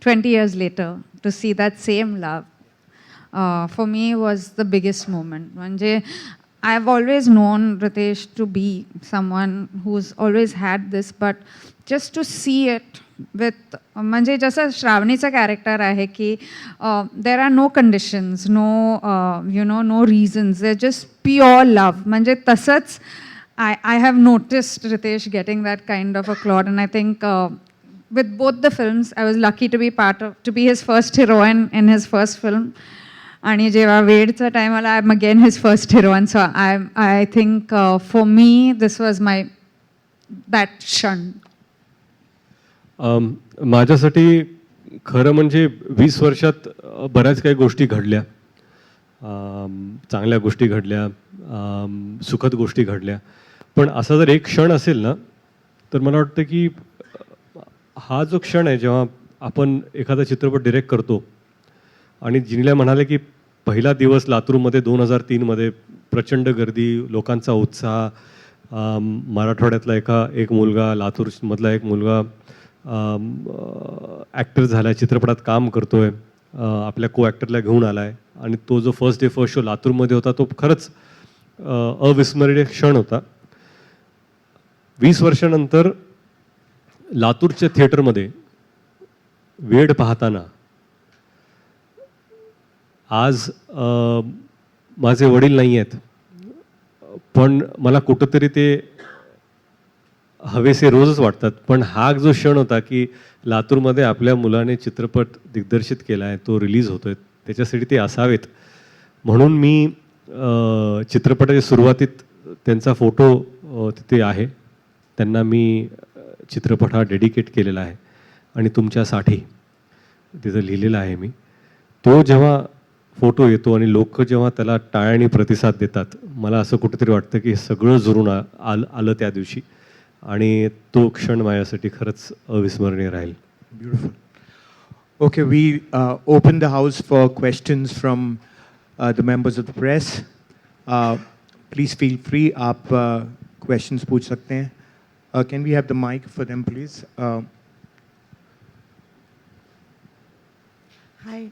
20 years later to see that same love for me was the biggest moment. म्हणजे I've always known Riteish to be someone who's always had this, but just to see it with म्हणजे जसं श्रावणीचं कॅरेक्टर आहे की there are no conditions, no you know, no reasons, they're just pure love. म्हणजे तसंच I have noticed Riteish getting that kind of a plot, and I think with both the films I was lucky to be his first heroine in his first film. आणि जेव्हा वेडचा टाईम आला, I am again his first heroine. So I think for me this was my that क्षण. माझ्यासाठी खरं म्हणजे 20 वर्षात बऱ्याच काही गोष्टी घडल्या, चांगल्या गोष्टी घडल्या, सुखद गोष्टी घडल्या. पण असा जर एक क्षण असेल ना, तर मला वाटतं की हा जो क्षण आहे जेव्हा आपण एखादा चित्रपट डिरेक्ट करतो. आणि जिनीला म्हणाले की पहिला दिवस लातूरमध्ये 2003 प्रचंड गर्दी, लोकांचा उत्साह, मराठवाड्यातला एक मुलगा, लातूरमधला एक मुलगा ॲक्टर झाला, चित्रपटात काम करतोय, आपल्या को ॲक्टरला घेऊन आला आहे, आणि तो जो फर्स्ट शो लातूरमध्ये होता तो खरंच अविस्मरणीय क्षण होता. 20 वर्षानंतर लातूरच्या थिएटरमध्ये वेड पाहताना आज माझे वडील नाही आहेत, पण मला कुठंतरी ते हवेसे रोजच वाटतात. पण हा जो क्षण होता की लातूरमध्ये आपल्या मुलाने चित्रपट दिग्दर्शित केला आहे, तो रिलीज होतोय, त्याच्यासाठी ते असावेत. म्हणून मी चित्रपटाच्या सुरुवातीत त्यांचा फोटो तिथे आहे, त्यांना मी चित्रपट हा डेडिकेट केलेला आहे आणि तुमच्यासाठी तिथं लिहिलेलं आहे मी. तो जेव्हा फोटो येतो आणि लोक जेव्हा त्याला टाळ्याने प्रतिसाद देतात, मला असं कुठेतरी वाटतं की सगळं जुळून आलं त्या दिवशी. आणि तो क्षण माझ्यासाठी खरंच अविस्मरणीय राहील. Beautiful. Okay, we open the house for questions from the members of the press. Please feel free. आप questions पूछ सकते हैं. Can we have the mic for them, please? Hi.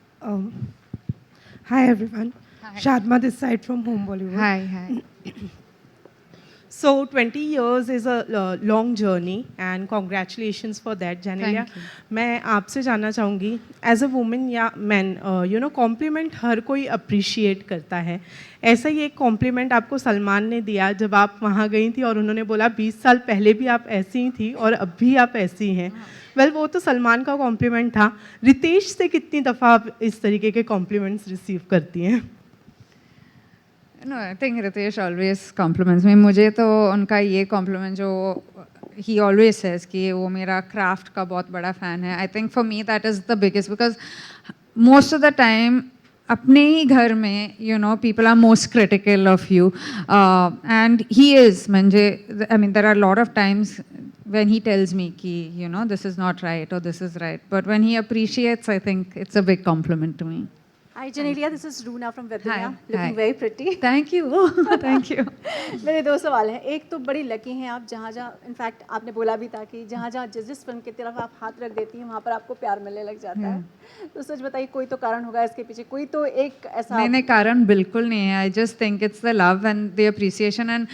Hi everyone. Hi. Shadma this side from Home Bollywood. Hi. So 20 years is a long journey and congratulations for that, Genelia. Thank you. मैं आपसे जानना चाहूँगी एज अ वुमेन या मैन यू नो कॉम्प्लीमेंट हर कोई अप्रिशिएट करता है. ऐसा ही एक कॉम्प्लीमेंट आपको सलमान ने दिया जब आप वहाँ गई थी और उन्होंने बोला 20 साल पहले भी आप ऐसी ही थी और अब भी आप ऐसी हैं. वेल वो तो सलमान का कॉम्प्लीमेंट था. रितेश से कितनी दफ़ा आप इस तरीके के कॉम्प्लीमेंट्स रिसीव करती हैं? No, I think Riteish always compliments me. मुझे तो उनका ये compliment जो he always says कि वो मेरा craft का बहुत बड़ा fan है. I think for me that is the biggest because most of the time अपने ही घर में you know people are most critical of you and he is म्हणजे I mean there are a lot of times when he tells me कि you know this is not right or this is right, but when he appreciates I think it's a big compliment to me. Hi Genelia, this is Runa from Virginia. Hi. Looking Hi. very pretty. Thank you. Thank you. मेरे दो सवाल हैं. एक तो बड़ी लकी हैं आप, जहाँ जहाँ इनफैक्ट आपने बोला भी था कि जहाँ जहाँ जिस फिल्म की तरफ आप हाथ रख देती हैं वहाँ पर आपको प्यार मिलने लग जाता है. तो सच बताइए कोई तो कारण होगा इसके पीछे, कोई तो एक ऐसा नहीं नहीं कारण बिल्कुल नहीं है. I just think it's the love end the appreciation end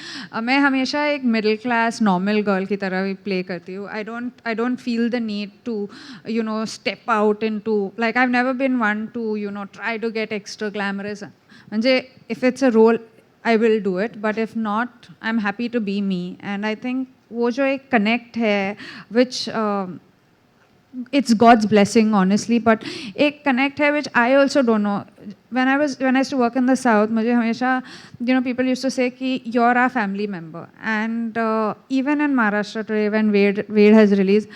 मैं हमेशा एक मिडिल क्लास नॉर्मल गर्ल की तरह प्ले करती हूँ. I don't feel the need to you know step out into like I have never been one to you know try to get extra glamorous. म्हणजे if it's a role I will do it but if not I am happy to be me. And I think वो जो एक कनेक्ट है विच it's God's blessing honestly, but एक connect है which I also don't know. When I used to work in the South, मुझे हमेशा you know people used to say कि you're our family member, and even in Maharashtra today when Wade has released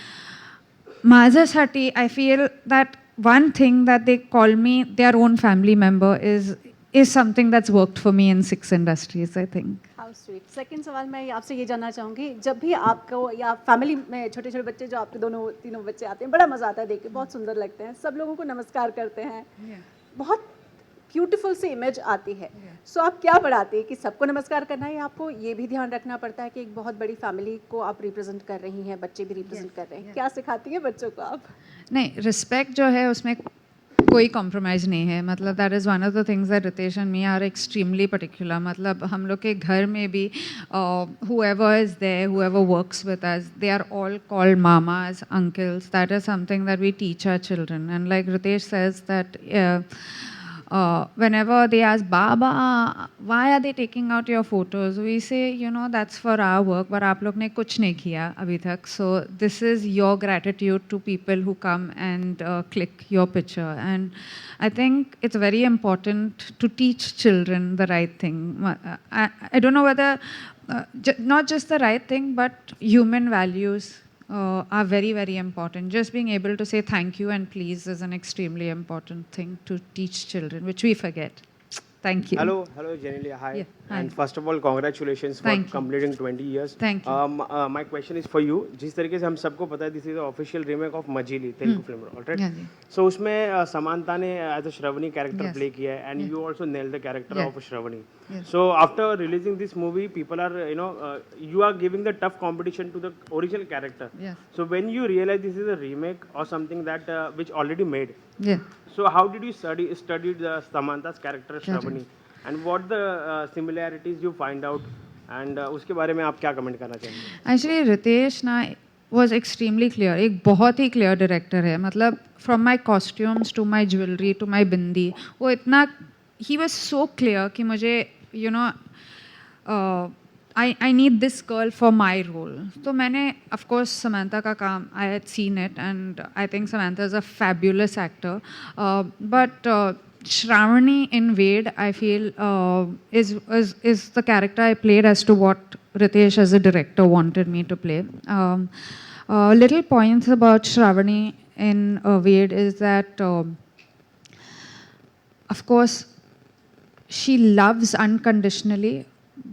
माझ्यासाठी I feel that one thing that they call me their own family member is something that's worked for me in 6 industries I think. How sweet. Second सवाल मैं आपसे ये जानना चाहूँगी, जब भी आपको या फैमिली में छोटे छोटे बच्चे जो आपके दोनों तीनों बच्चे आते हैं, बड़ा मज़ा आता है देख के, बहुत सुंदर लगते हैं, सब लोगों को नमस्कार करते हैं, बहुत ब्यूटीफुल सी इमेज आती है. सो आप क्या बढ़ाते हैं कि सबको नमस्कार करना है या आपको ये भी ध्यान रखना पड़ता है कि एक बहुत बड़ी फैमिली को आप रिप्रेजेंट कर रही हैं, बच्चे भी रिप्रेजेंट कर रहे हैं, क्या सिखाती है बच्चों को आप? नहीं, रिस्पेक्ट जो है उसमें कोई कॉम्प्रोमाइज़ नहीं है. मतलब that is one of the things that Riteish and me are extremely particular. मतलब हम लोग के घर में भी whoever is there, whoever works with us, they are all called mamas, uncles. That is something that we teach our children. And like Riteish says that whenever they ask, Baba, why are they taking out your photos? We say, you know, that's for our work, but आप लोग ने कुछ नहीं किया अभी तक. So this is your gratitude to people who come and click your picture. And I think it's very important to teach children the right thing. I don't know whether, not just the right thing, but human values are very, very important. Just being able to say thank you and please is an extremely important thing to teach children, which we forget. Thank you. Hello, Genelia. Hi. Yeah, hi. And first of all, congratulations for Thank you. completing 20 years. Thank you. My question is for you. जिस तरीके से हम सबको पता है, this is the official remake of मजीली, Telugu film, alright? Yeah, G. So उसमें समांता ने as a Shravani character Yes. play किया है, and Yeah. you also nailed the character Yeah. of Shravani. Yes. So after releasing this movie, people are, you know, you are giving the tough competition to the original character. Yes. So when you realize this is a remake or something that which already made, Yeah. so how did you study the Samantha's character Correct. Shravani? And what the similarities you find out, and उसके बारे में आप क्या कमेंट करना चाहेंगे? Actually, Riteish ना was extremely clear. एक बहुत ही clear director है. मतलब from my costumes to my jewelry to my bindi, वो इतना he was so clear कि मुझे you know I need this girl for my role. तो मैंने of course Samantha का काम I had seen it and I think Samantha is a fabulous actor. But Shravani in Wade, I feel is the character I played as to what Riteish as a director wanted me to play. Little points about Shravani in Wade is that, of course, she loves unconditionally,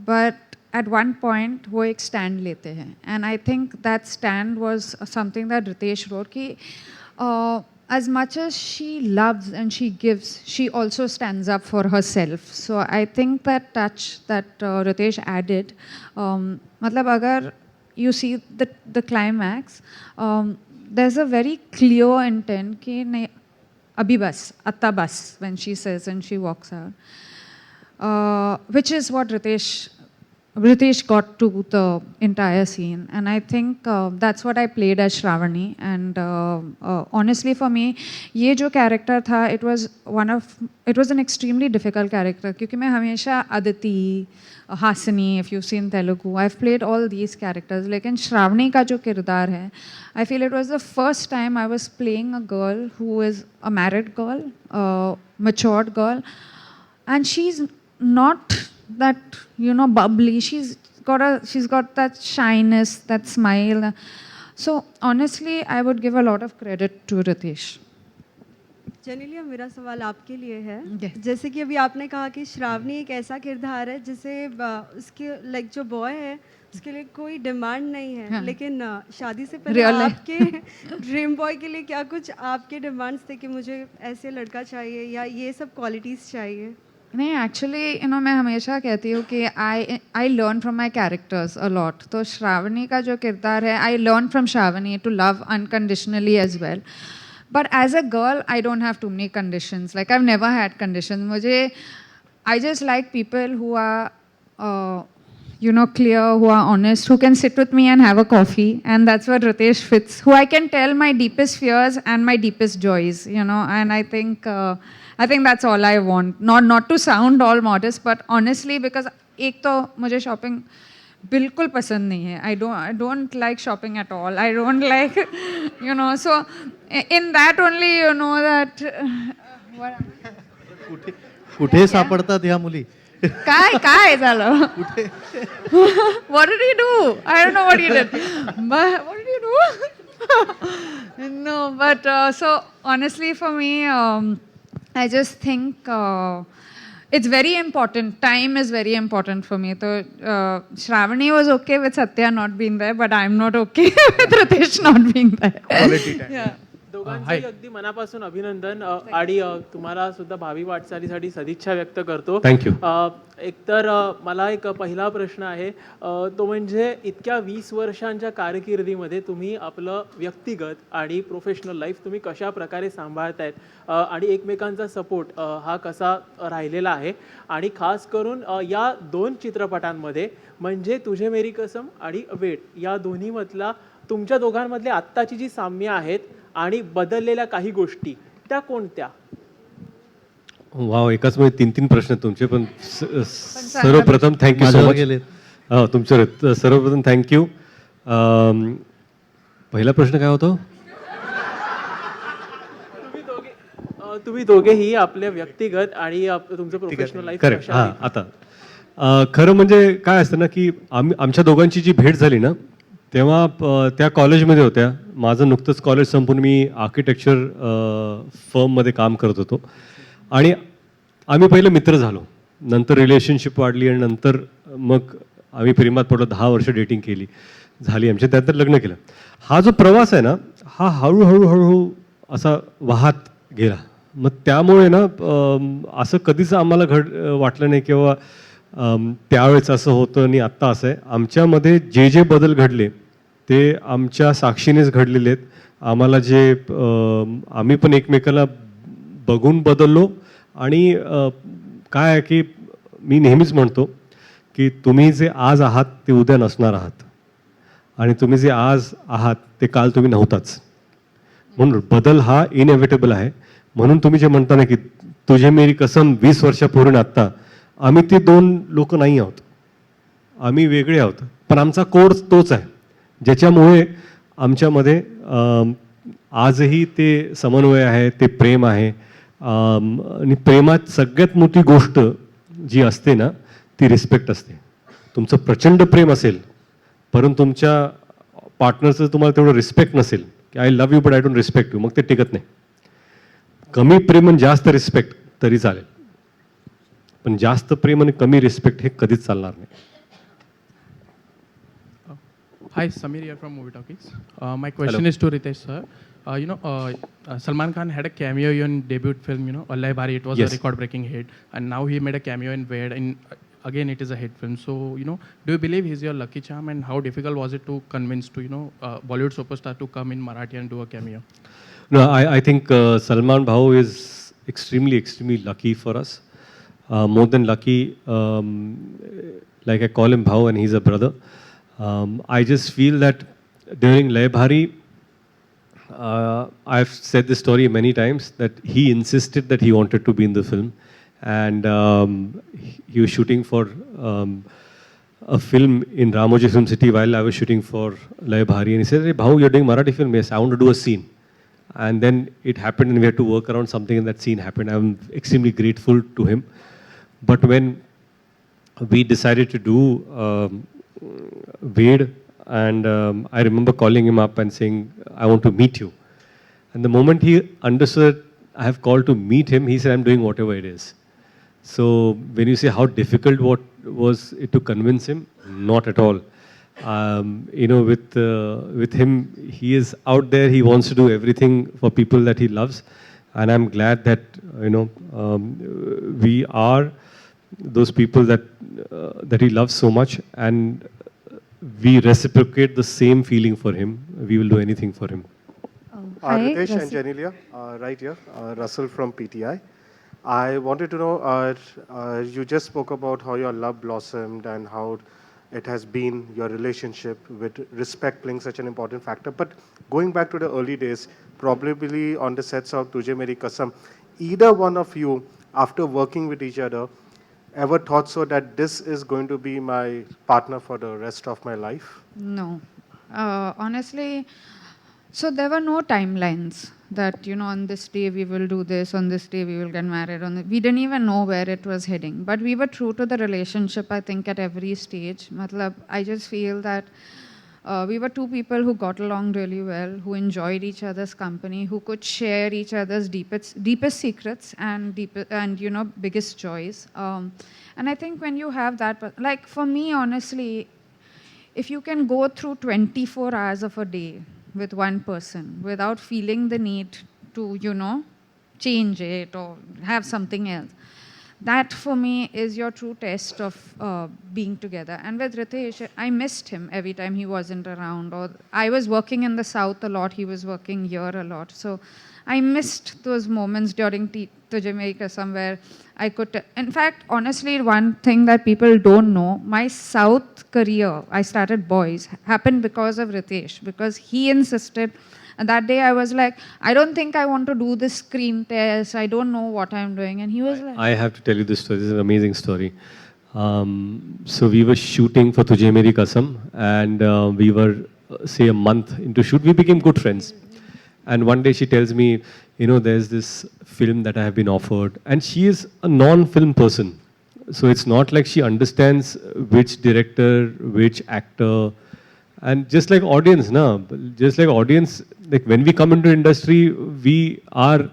but at one point वो एक stand लेते हैं, and I think that stand was something that Riteish wrote कि as much as she loves and she gives, she also stands up for herself. So I think that touch that Riteish added, मतलब अगर you see the climax, there's a very clear intent कि नहीं अभी बस अत्ता बस when she says and she walks out, which is what Riteish got to the entire scene, and I think that's what I played as Shravani. And honestly, for me, ये जो character था, it was an extremely difficult character क्योंकि मैं हमेशा Aditi, Hasini, if you've seen Telugu, I've played all these characters. लेकिन श्रावणी का जो किरदार है, I feel it was the first time I was playing a girl who is a married girl, a matured girl, and she's not that, you know, bubbly. She's got that shyness, that smile. So honestly, I would give a lot of credit to Riteish. Genelia, मेरा सवाल आपके लिए है। Yes. जैसे कि अभी आपने कहा कि श्रावणी एक ऐसा किरदार है जिसे उसके लाइक जो बॉय है उसके लिए कोई डिमांड नहीं है, हाँ. लेकिन शादी से पहले Real life. आपके ड्रीम बॉय के लिए क्या कुछ आपके डिमांड्स थे कि मुझे ऐसे लड़का चाहिए या ये सब क्वालिटीज़ चाहिए? नहीं, एक्चुअली यू नो मैं हमेशा कहती हूँ कि I learn from my characters a lot. तो श्रावणी का जो किरदार है, I learn from Shravani to love unconditionally as well. But as a girl I don't have too many conditions. Like I have never had conditions. मुझे I just like people who are you know, clear, who are honest, who can sit with me and have a coffee, and that's where Riteish fits, who I can tell my deepest fears and my deepest joys, you know. And I think that's all I want. Not to sound all modest, but honestly, because एक तो मुझे shopping बिल्कुल पसंद नहीं है. I don't like shopping at all. I don't like, you know, so in that only, you know, that कुठे सापडतात ह्या मुली? काय झालं? What did he do? I don't know what he did. But what did he do? No, but so honestly for me, I just think it's very important. Time is very important for me. So Shravani was okay with Satya not being there, but I'm not okay with Riteish not being there. Quality time. Yeah. दोघांचंही अगदी मनापासून अभिनंदन आणि तुम्हाला सुद्धा भावी वाटचालीसाठी सदिच्छा व्यक्त करतो. थँक्यू. एकतर मला एक पहिला प्रश्न आहे, तो म्हणजे इतक्या 20 वर्षांच्या कारकिर्दीमध्ये तुम्ही आपलं व्यक्तिगत आणि प्रोफेशनल लाईफ तुम्ही कशा प्रकारे सांभाळतायत आणि एकमेकांचा सपोर्ट हा कसा राहिलेला आहे, आणि खास करून या 2 चित्रपटांमध्ये म्हणजे तुझे मेरी कसम आणि वेट या दोन्हीमधला तुमच्या दोघांमधले आत्ताची जी साम्य आहेत आणि बदललेल्या काही गोष्टी त्या कोणत्या? वाव, एकाच मध्ये 3 प्रश्न तुमचे. पण सर्वप्रथम थँक्यू सो मच. तुमचं सर्वप्रथम थँक्यू. पहिला प्रश्न काय होता? तुम्ही दोघेही आपल्या व्यक्तिगत आणि तुमचं प्रोफेशनल लाईफ. करेक्ट. हां, आता खरं म्हणजे काय असतं ना की आमच्या दोघांची जी भेट झाली ना, तेव्हा त्या कॉलेजमध्ये होत्या. माझं नुकतंच कॉलेज संपून मी आर्किटेक्चर फर्ममध्ये काम करत होतो, आणि आम्ही पहिले मित्र झालो. नंतर रिलेशनशिप वाढली आणि नंतर मग आम्ही प्रेमात पडलो. 10 वर्ष डेटिंग केली, झाली आमची, त्यानंतर लग्न केलं. हा जो प्रवास आहे ना, हा हळूहळू असा वाहत गेला. मग त्यामुळे ना असं कधीच आम्हाला वाटलं नाही किंवा त्यावेळेस असं होतं आणि आत्ता असं आहे. आमच्यामध्ये जे बदल घडले ते आमच्या साक्षीनेच घडलेले आहेत. आम्हाला जे आम्ही पण एकमेकाला बघून बदललो. आणि काय आहे की मी नेहमीच म्हणतो की तुम्ही जे आज आहात ते उद्या नसणार आहात, आणि तुम्ही जे आज आहात ते काल तुम्ही नव्हताच. म्हणून बदल हा इनएव्हिटेबल आहे. म्हणून तुम्ही जे म्हणता ना की तुझे मेरी कसम 20 वर्षापूर्वी आत्ता, आम्ही ते 2 लोक नाही आहोत. आम्ही वेगळे आहोत, पण आमचा कोर्स तोच आहे, ज्याच्यामुळे आमच्यामध्ये आजही ते समन्वय आहे, ते प्रेम आहे. आणि प्रेमात सगळ्यात मोठी गोष्ट जी असते ना ती रिस्पेक्ट असते. तुमचं प्रचंड प्रेम असेल परंतु तुमच्या पार्टनरचं तुम्हाला तेवढं रिस्पेक्ट नसेल की I love you but I don't respect you, मग ते टिकत नाही. कमी प्रेम आणि जास्त रिस्पेक्ट तरी चालेल, पण जास्त प्रेम आणि कमी रिस्पेक्ट हे कधीच चालणार नाही. Hi, Samir here from Movie Talkies. My question is to Riteish sir. Salman Khan had a cameo in debut film, Allah Bari. It was Yes. a record-breaking hit, and now he made a cameo in Ved, and again it is a hit film. So, do you believe he's your lucky charm, and how difficult was it to convince Bollywood superstar to come in Marathi and do a cameo? No, I think Salman Bhau is extremely, extremely lucky for us. More than lucky, like I call him Bhau and he's a brother. I just feel that during Lay Bhari, I've said this story many times that he insisted that he wanted to be in the film, and he was shooting for a film in Ramoji Film City while I was shooting for Lay Bhari, and he said, "Hey, Bhau, you're doing Marathi film? Yes, I want to do a scene." And then it happened, and we had to work around something, and that scene happened. I'm extremely grateful to him. But when we decided to do Ved, and I remember calling him up and saying, "I want to meet you." And the moment he understood I have called to meet him, he said, "I'm doing whatever it is." So when you say how difficult what was it to convince him, not at all. With him, he is out there. He wants to do everything for people that he loves, and I'm glad that we are those people that he loves so much, and we reciprocate the same feeling for him. We will do anything for him. Hi, Riteish and Russell. Genelia, right here, Russell from PTI. I wanted to know, you just spoke about how your love blossomed and how it has been your relationship with respect playing such an important factor. But going back to the early days, probably on the sets of Tujhe Meri Kasam, either one of you, after working with each other, ever thought so that this is going to be my partner for the rest of my life? No. Honestly, so there were no timelines that, on this day we will do this, on this day we will get married. We didn't even know where it was heading. But we were true to the relationship, I think, at every stage. I just feel that we were two people who got along really well, who enjoyed each other's company, who could share each other's deepest secrets and biggest joys. And I think when you have that, like for me, honestly, if you can go through 24 hours of a day with one person without feeling the need to, change it or have something else, that for me is your true test of being together. And with Riteish, I missed him every time he wasn't around. Or I was working in the South a lot, he was working here a lot. So I missed those moments during Tujhe Meri Kasam where I could... In fact, honestly, one thing that people don't know, my South career, I started Boys, happened because of Riteish, because he insisted. And that day I was like, I don't think I want to do this screen test. I don't know what I'm doing. And he was like... I have to tell you this story. This is an amazing story. So we were shooting for Tujhe Meri Kasam, and we were, say, a month into shoot. We became good friends. And one day she tells me, there's this film that I have been offered. And she is a non-film person. So it's not like she understands which director, which actor. And just like audience, like when we come into industry, we are,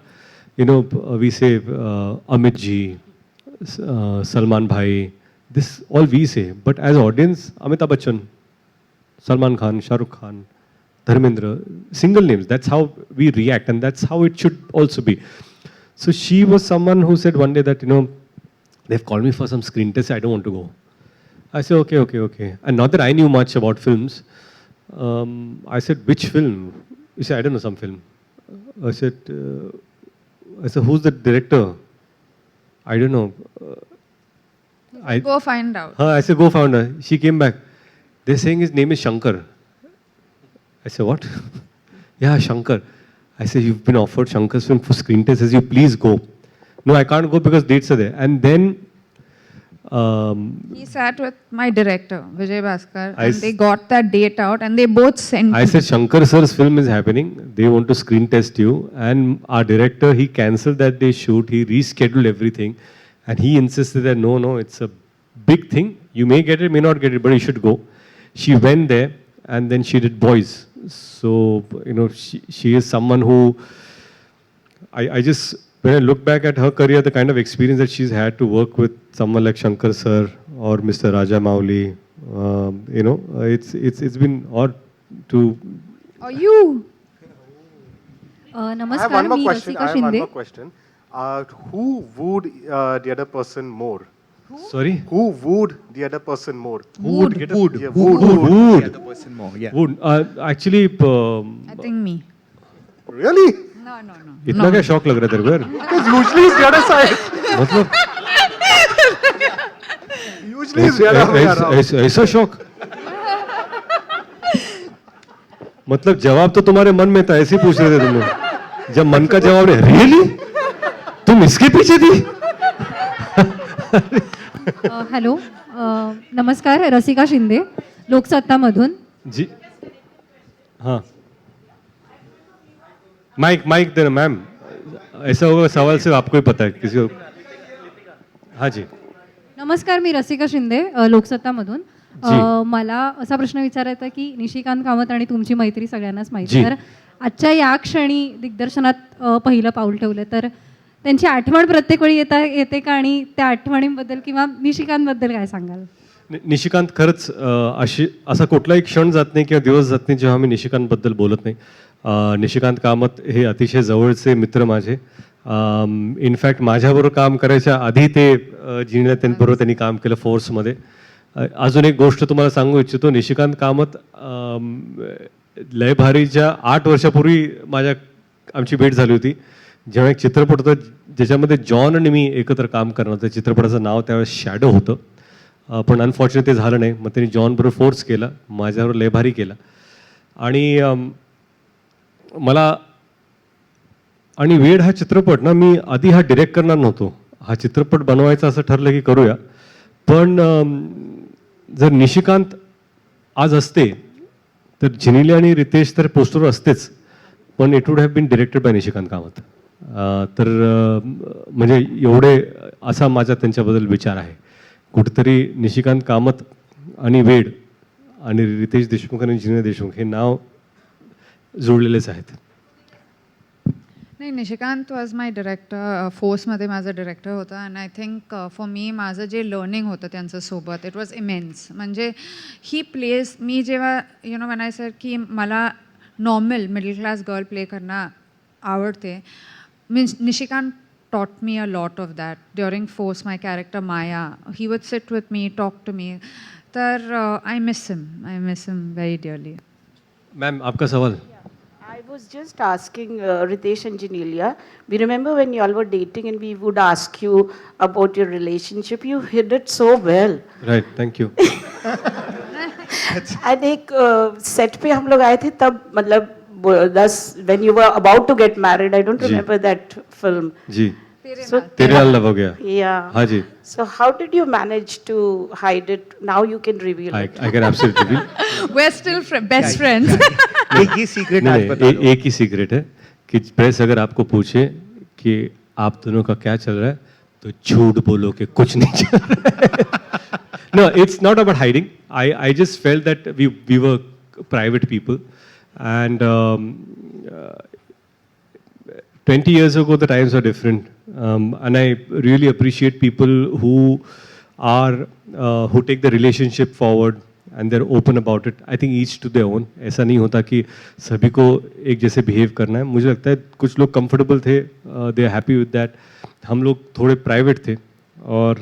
we say Amit ji, Salman bhai, this all we say. But as audience, Amitabh Bachchan, Salman Khan, Shah Rukh Khan, Dharmendra, single names. That's how we react, and that's how it should also be. So she was someone who said one day that, they've called me for some screen test, I don't want to go. I said, okay. And not that I knew much about films. I said, which film? He said, I don't know, some film. I said, who's the director? I don't know. Go find out. I said, go find her. She came back. They're saying his name is Shankar. I said, what? Yeah, Shankar. I said, you've been offered Shankar's film for screen test. Says, you please go. No, I can't go because dates are there. And then he sat with my director, Vijay Bhaskar, and they got that date out and they both sent I said, Shankar sir's film is happening. They want to screen test you. And our director, he cancelled that day shoot. He rescheduled everything. And he insisted that, no, it's a big thing. You may get it, may not get it, but you should go. She went there and then she did Boys. So, she is someone who, I just, when I look back at her career, the kind of experience that she's had to work with someone like Shankar sir or Mr. Raja Mauli It's been odd to. Or you? I have नमस्कार one more me question. Rasika I have one Shinde. more question. Who wooed the other person more? Sorry. Who wooed the other person more? Wood. Yeah, Wood. Wood. The other person more. Yeah. Wood. Actually, I think me. Really? No. इतना क्या शौक लग रहा है तेरे को यार? Because usually it's the other side. मतलब Usually it's the other way around. ऐसा शौक? मतलब जवाब तो तुम्हारे मन में था, ऐसे ही पूछ रहे थे तुम लोग। जब मन का जवाब नहीं, रियली? तुम इसके पीछे थी? हॅलो नमस्कार रसिका शिंदे लोकसत्तामधून. जी हाँ माइक देना मैम. ऐसा होगा सवाल सिर्फ आपको ही पता है, किसी को. हाँ जी. नमस्कार मी रसिका शिंदे लोकसत्तामधून. मला असा प्रश्न विचारायचा की निशिकांत कामत आणि तुमची मैत्री सगळ्यांनाच माहिती आहे. तर आजच्या या क्षणी दिग्दर्शनात पहिलं पाऊल ठेवलं तर त्यांची आठवण प्रत्येक वेळी येते का, आणि त्या आठवणींबद्दल किंवा निशिकांतबद्दल काय सांगाल? निशिकांत खरंच असा कुठलाही क्षण जात नाही किंवा दिवस जात नाही जेव्हा मी निशिकांतबद्दल बोलत नाही. निशिकांत कामत हे अतिशय जवळचे मित्र माझे. इनफॅक्ट माझ्याबरोबर काम करायच्या आधी ते जिनेलिया त्यांच्याबरोबर त्यांनी काम केलं फोर्समध्ये. अजून एक गोष्ट तुम्हाला सांगू इच्छितो. निशिकांत कामत लय भारीच्या 8 वर्षापूर्वी आमची भेट झाली होती, जेव्हा एक चित्रपट होता ज्याच्यामध्ये जॉन आणि मी एकत्र काम करणार होतं. चित्रपटाचं नाव त्यावेळेस शॅडो होतं, पण अनफॉर्च्युनेट ते झालं नाही. मग त्यांनी जॉनबरोबर फोर्स केला, माझ्याबरोबर लय भारी केला. आणि मला आणि वेड हा चित्रपट ना, मी आधी हा डिरेक्ट करणार नव्हतो. हा चित्रपट बनवायचा असं ठरलं की करूया, पण जर निशिकांत आज असते तर जिनेलिया आणि रितेश तर पोस्टरवर असतेच, पण it would have been directed by Nishikant Kamat. तर म्हणजे एवढे असा माझा त्यांच्याबद्दल विचार आहे. कुठेतरी निशिकांत कामत आणि वेड आणि रितेश देशमुख आणि जिनेलिया देशमुख हे नाव जोडलेलेच आहेत. नाही, निशिकांत वॉज माय डिरेक्टर. फोर्समध्ये माझा डिरेक्टर होता. And I think for me माझं जे लर्निंग होतं त्यांच्यासोबत इट वॉज इमेन्स. म्हणजे ही प्लेस मी जेव्हा वेन आय सेड की मला normal middle class girl play करणं आवडते, means Nishikant taught me a lot of that. During Force, my character Maya, he would sit with me, talk to me. I miss him. I miss him very dearly. Ma'am आपका सवाल. I was just asking Riteish and Genelia. We remember when you all were dating and we would ask you about your relationship. You hid it so well. Right, thank you. And एक set पे हम लोग आए थे तब, मतलब when you were about to get married. I don't remember that film. G. So तेरे नाल लव हो गया. Yeah. हाँ जी. So how did you manage to hide it? Now you can reveal it. I can absolutely reveal. We're still best friends. एक ही सीक्रेट आज बता दो. एक ही सीक्रेट है कि प्रेस अगर आपको पूछे कि आप दोनों का क्या चल रहा है तो झूठ बोलो कि कुछ नहीं चल रहा है. No, it's not about hiding. I just felt that we were private people, and 20 years ago the times are different, and I really appreciate people who take the relationship forward and they're open about it. I think each to their own. ऐसा नहीं होता कि सभी को एक जैसे बिहेव करना है. मुझे लगता है कुछ लोग कंफर्टेबल थे, दे आर हैप्पी विद दैट. हम लोग थोड़े प्राइवेट थे और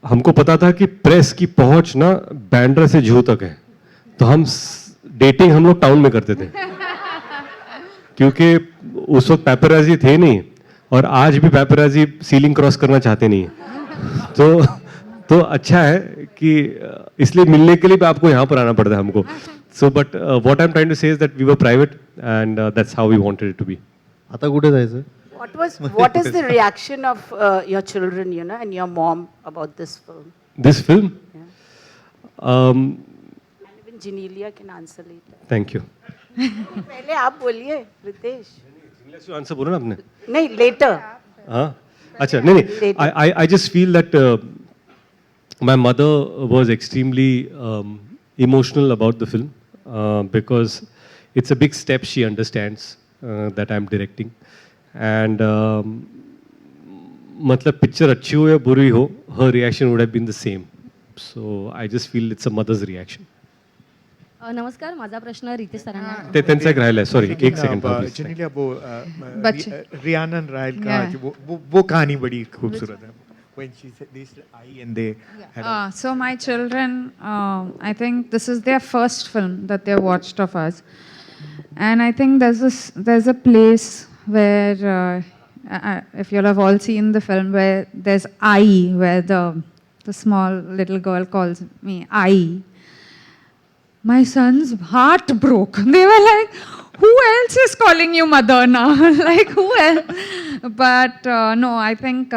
हमको पता था कि प्रेस की पहुंच ना बैंड्रा से जूहू तक है, तो हम डेटिंग हम लोग टाउन में करते थे क्योंकि उस वक्त पैपराजी थे नहीं, और आज भी पैपराजी सीलिंग क्रॉस करना चाहते नहीं. तो अच्छा है कि इसलिए मिलने के लिए भी आपको यहाँ पर आना पड़ता है हमको. So but what I am trying to say is that we were private and that's how we wanted it to be. आता कुठे जायचं? What is the reaction of your children, and your mom about this film? This film? And even Genelia can answer later. Thank you. पहले आप बोलिए रितेश. आंसर बोलो ना आपने. नहीं, later. हाँ अच्छा नहीं. I just feel that my mother was extremely emotional about the film because it's a big step. She understands that I'm directing, and मतलब पिक्चर अच्छी हो या बुरी हो, her reaction would have been the same. So I just feel it's a mother's reaction. नमस्कार, माझा प्रश्न रितेश सरांना आहे. ते त्यांचा एक राहिला आहे, सॉरी एक सेकंड. जेनेलिया, वो बच्चे. रियानन रायल का Yeah. वो कहानी बड़ी खूबसूरत है. When she said this I and they had So my children, I think this is their first film that they watched of us, and I think there's a place where, if you'll have all seen the film, where there's I, where the small little girl calls me I. My son's heart broke. They were like, who else is calling you mother now? Like, who else? But no, I think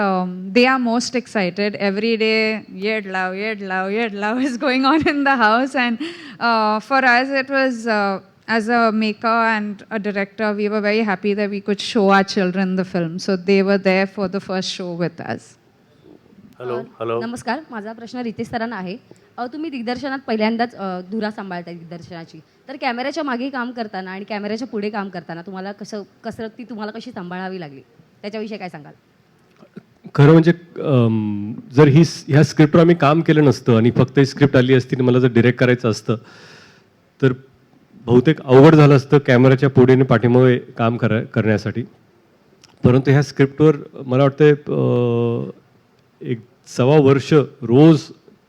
they are most excited. Every day, yed love is going on in the house. And for us, it was, as a maker and a director, we were very happy that we could show our children the film. So they were there for the first show with us. Hello. नमस्कार, माझा प्रश्न रितेश सरांना आहे. तुम्ही दिग्दर्शनात पहिल्यांदाच धुरा सांभाळताय दिग्दर्शनाची, तर कॅमेऱ्याच्या मागे काम करताना आणि कॅमेऱ्याच्या पुढे काम करताना तुम्हाला कसरत ती तुम्हाला कशी सांभाळावी लागली, त्याच्याविषयी काय सांगाल? खरं म्हणजे जर ह्या स्क्रिप्टवर आम्ही काम केलं नसतं आणि फक्त ही स्क्रिप्ट आली असती आणि मला जर डिरेक्ट करायचं असतं तर बहुतेक अवघड झालं असतं कॅमेऱ्याच्या पुढे आणि पाठीमागे काम करण्यासाठी. परंतु ह्या स्क्रिप्टवर मला वाटतं एक 1.25 वर्ष रोज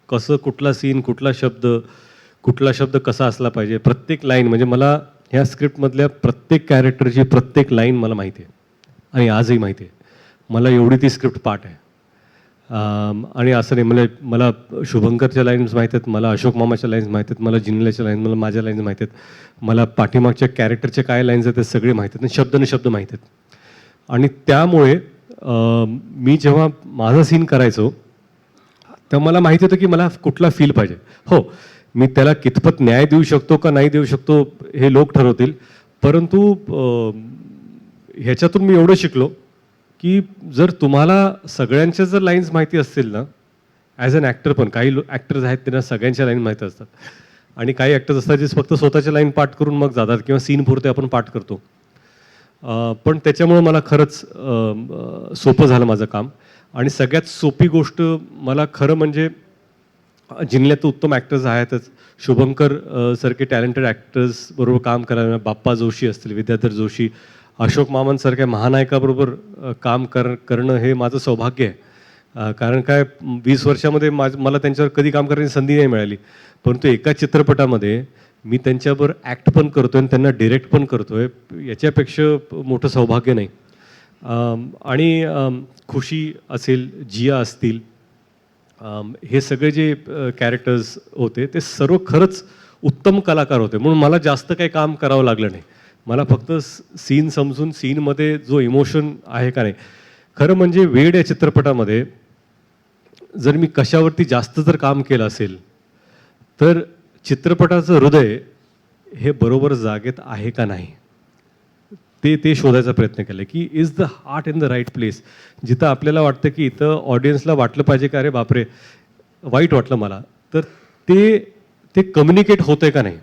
कसं कुठला सीन, कुठला शब्द कसा असला पाहिजे, प्रत्येक लाईन, म्हणजे मला ह्या स्क्रिप्टमधल्या प्रत्येक कॅरेक्टरची प्रत्येक लाईन मला माहिती आहे आणि आजही माहिती आहे. मला एवढी ती स्क्रिप्ट पाठ आहे. आणि असं नाही, मला शुभंकरच्या लाईन्स माहीत आहेत, मला अशोक मामाच्या लाईन्स माहीत आहेत, मला जिनेलियाच्या लाईन्स, मला माझ्या लाईन्स माहीत आहेत, मला पाठीमागच्या कॅरेक्टरचे काय लाईन्स आहेत ते सगळे माहीत आहेत आणि शब्द माहीत आहेत. आणि त्यामुळे मी जेव्हा माझा सीन करायचो तेव्हा मला माहिती होतं की मला कुठला फील पाहिजे. हो, मी त्याला कितपत न्याय देऊ शकतो का नाही देऊ शकतो हे लोक ठरवतील, परंतु ह्याच्यातून मी एवढं शिकलो की जर तुम्हाला सगळ्यांच्या जर लाईन्स माहिती असतील ना, ॲज अन ॲक्टर पण काही ॲक्टर्स आहेत त्यांना सगळ्यांच्या लाईन माहिती असतात आणि काही ॲक्टर्स असतात जे फक्त स्वतःच्या लाईन पाठ करून मग जातात किंवा सीन पुरते आपण पाठ करतो. पण त्याच्यामुळं मला खरंच सोपं झालं माझं काम. आणि सगळ्यात सोपी गोष्ट मला खरं म्हणजे जिल्ह्यात उत्तम ॲक्टर्स आहेतच, शुभंकर सारखे टॅलेंटेड ॲक्टर्स बरोबर काम करायला, बाप्पा जोशी असतील, विद्याधर जोशी, अशोक मामांसारख्या महानायकाबरोबर काम करणं हे माझं सौभाग्य आहे. कारण काय 20 वर्षामध्ये मला त्यांच्यावर कधी काम करण्याची संधी नाही मिळाली, परंतु एका चित्रपटामध्ये मी त्यांच्याबरोबर ॲक्ट पण करतो आहे आणि त्यांना डिरेक्ट पण करतो आहे, याच्यापेक्षा मोठं सौभाग्य नाही. आणि खुशी असेल, जिया असतील, हे सगळे जे कॅरेक्टर्स होते ते सर्व खरंच उत्तम कलाकार होते, म्हणून मला जास्त काही काम करावं लागलं नाही. मला फक्त सीन समजून सीनमध्ये जो इमोशन आहे का नाही. खरं म्हणजे वेड या चित्रपटामध्ये जर मी कशावरती जास्त जर काम केलं असेल तर चित्रपटाचं हृदय हे बरोबर जागेत आहे का नाही ते शोधायचा प्रयत्न केला की is the heart in the right place. जिथं आपल्याला वाटतं की इथं ऑडियन्सला वाटलं पाहिजे की अरे बापरे वाईट वाटलं मला, तर ते कम्युनिकेट होतंय का नाही,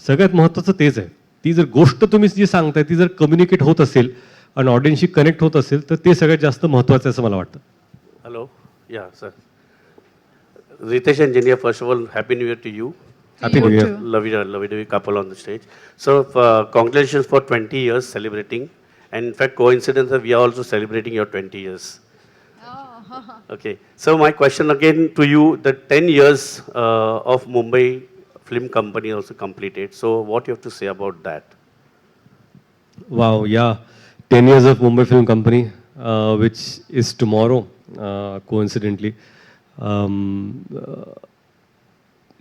सगळ्यात महत्त्वाचं तेच आहे. ती जर गोष्ट तुम्ही जी सांगताय ती जर कम्युनिकेट होत असेल आणि ऑडियन्सशी कनेक्ट होत असेल तर ते सगळ्यात जास्त महत्त्वाचं आहे असं मला वाटतं. हॅलो. या sir. Riteish and Genelia, first of all, Happy New Year to you. Happy New Year. Lovely couple on the stage. So, congratulations for 20 years celebrating. And in fact, coincidence, we are also celebrating your 20 years. Okay. So, my question again to you, the 10 years of Mumbai Film Company also completed. So, what you have to say about that? Wow, yeah. 10 years of Mumbai Film Company, which is tomorrow, coincidentally.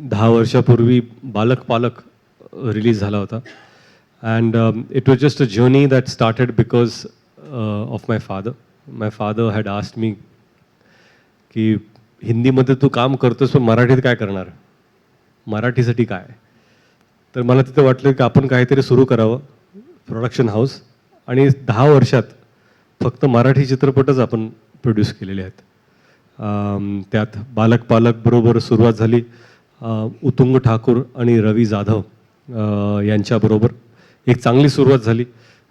10 वर्षापूर्वी बालक पालक रिलीज झाला होता. And it was just a journey that started because of my father. My father had asked me की हिंदीमध्ये तू काम करतोस पण मराठीत काय करणार, मराठीसाठी काय. तर मला तिथं वाटलं की आपण काहीतरी सुरू करावं, प्रोडक्शन हाऊस, आणि 10 वर्षात फक्त मराठी चित्रपटच आपण प्रोड्यूस केलेले आहेत. त्यात बालक पालक बरोबर सुरुवात झाली उत्तुंग ठाकूर आणि रवी जाधव यांच्याबरोबर एक चांगली सुरुवात झाली.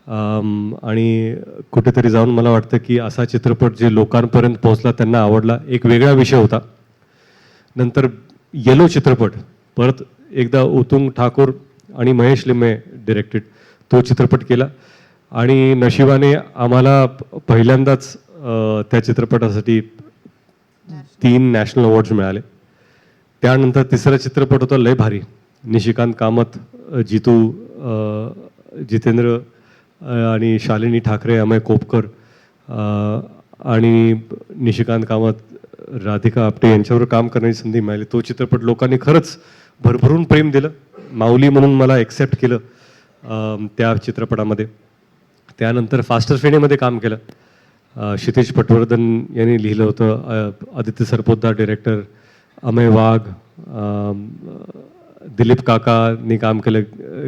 आणि कुठेतरी जाऊन मला वाटतं की असा चित्रपट जे लोकांपर्यंत पोहोचला, त्यांना आवडला, एक वेगळा विषय होता. नंतर येलो चित्रपट परत एकदा उत्तुंग ठाकूर आणि महेश लिंबे डिरेक्टेड तो चित्रपट केला आणि नशिबाने आम्हाला पहिल्यांदाच त्या चित्रपटासाठी 3 नॅशनल अवॉर्ड्स मिळाले. त्यानंतर तिसरा चित्रपट होता लय भारी, निशिकांत कामत, जितेंद्र आणि शालिनी ठाकरे, अमय कोपकर आणि निशिकांत कामत, राधिका आपटे यांच्यावर काम करण्याची संधी मिळाली. तो चित्रपट लोकांनी खरंच भरभरून प्रेम दिलं. माऊली म्हणून मला एक्सेप्ट केलं त्या चित्रपटामध्ये. त्यानंतर फास्टर फेणेमध्ये काम केलं. क्षितिज पटवर्धन यांनी लिहिलं होतं, आदित्य सरपोतदार डिरेक्टर, अमय वाघ, दिलीप काकांनी काम केलं,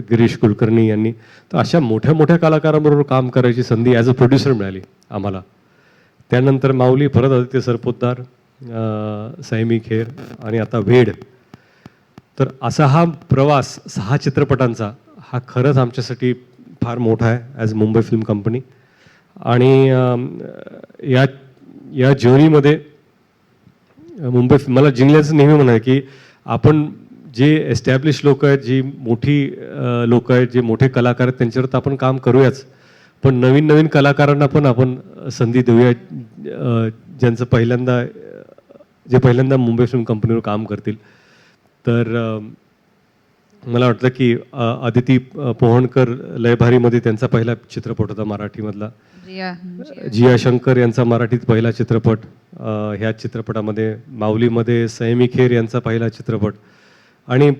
गिरीश कुलकर्णी यांनी. तर अशा मोठ्या मोठ्या कलाकारांबरोबर काम करायची संधी ॲज अ प्रोड्युसर मिळाली आम्हाला. त्यानंतर माऊली, परत आदित्य सरपोतदार, सैमी खेर आणि आता वेड. तर असा हा प्रवास 6 चित्रपटांचा हा खरंच आमच्यासाठी फार मोठा आहे ॲज मुंबई फिल्म कंपनी. आणि या जर्नीमध्ये मला जिंकल्याचं नेहमी म्हणा की आपण जे एस्टॅब्लिश लोक आहेत, जी मोठी लोक आहेत, जे मोठे कलाकार आहेत, त्यांच्यावर तर आपण काम करूयाच, पण नवीन नवीन कलाकारांना पण आपण संधी देऊया, ज्यांचं पहिल्यांदा मुंबई फिल्म कंपनीवर काम करतील. तर मला वाटतं की अदिती पोहणकर लयभारीमध्ये त्यांचा पहिला चित्रपट होता मराठीमधला. जिया शंकर यांचा मराठीत पहिला चित्रपट. ह्या चित्रपटामध्ये माऊलीमध्ये सैमी खेर यांचा पहिला चित्रपट. आणि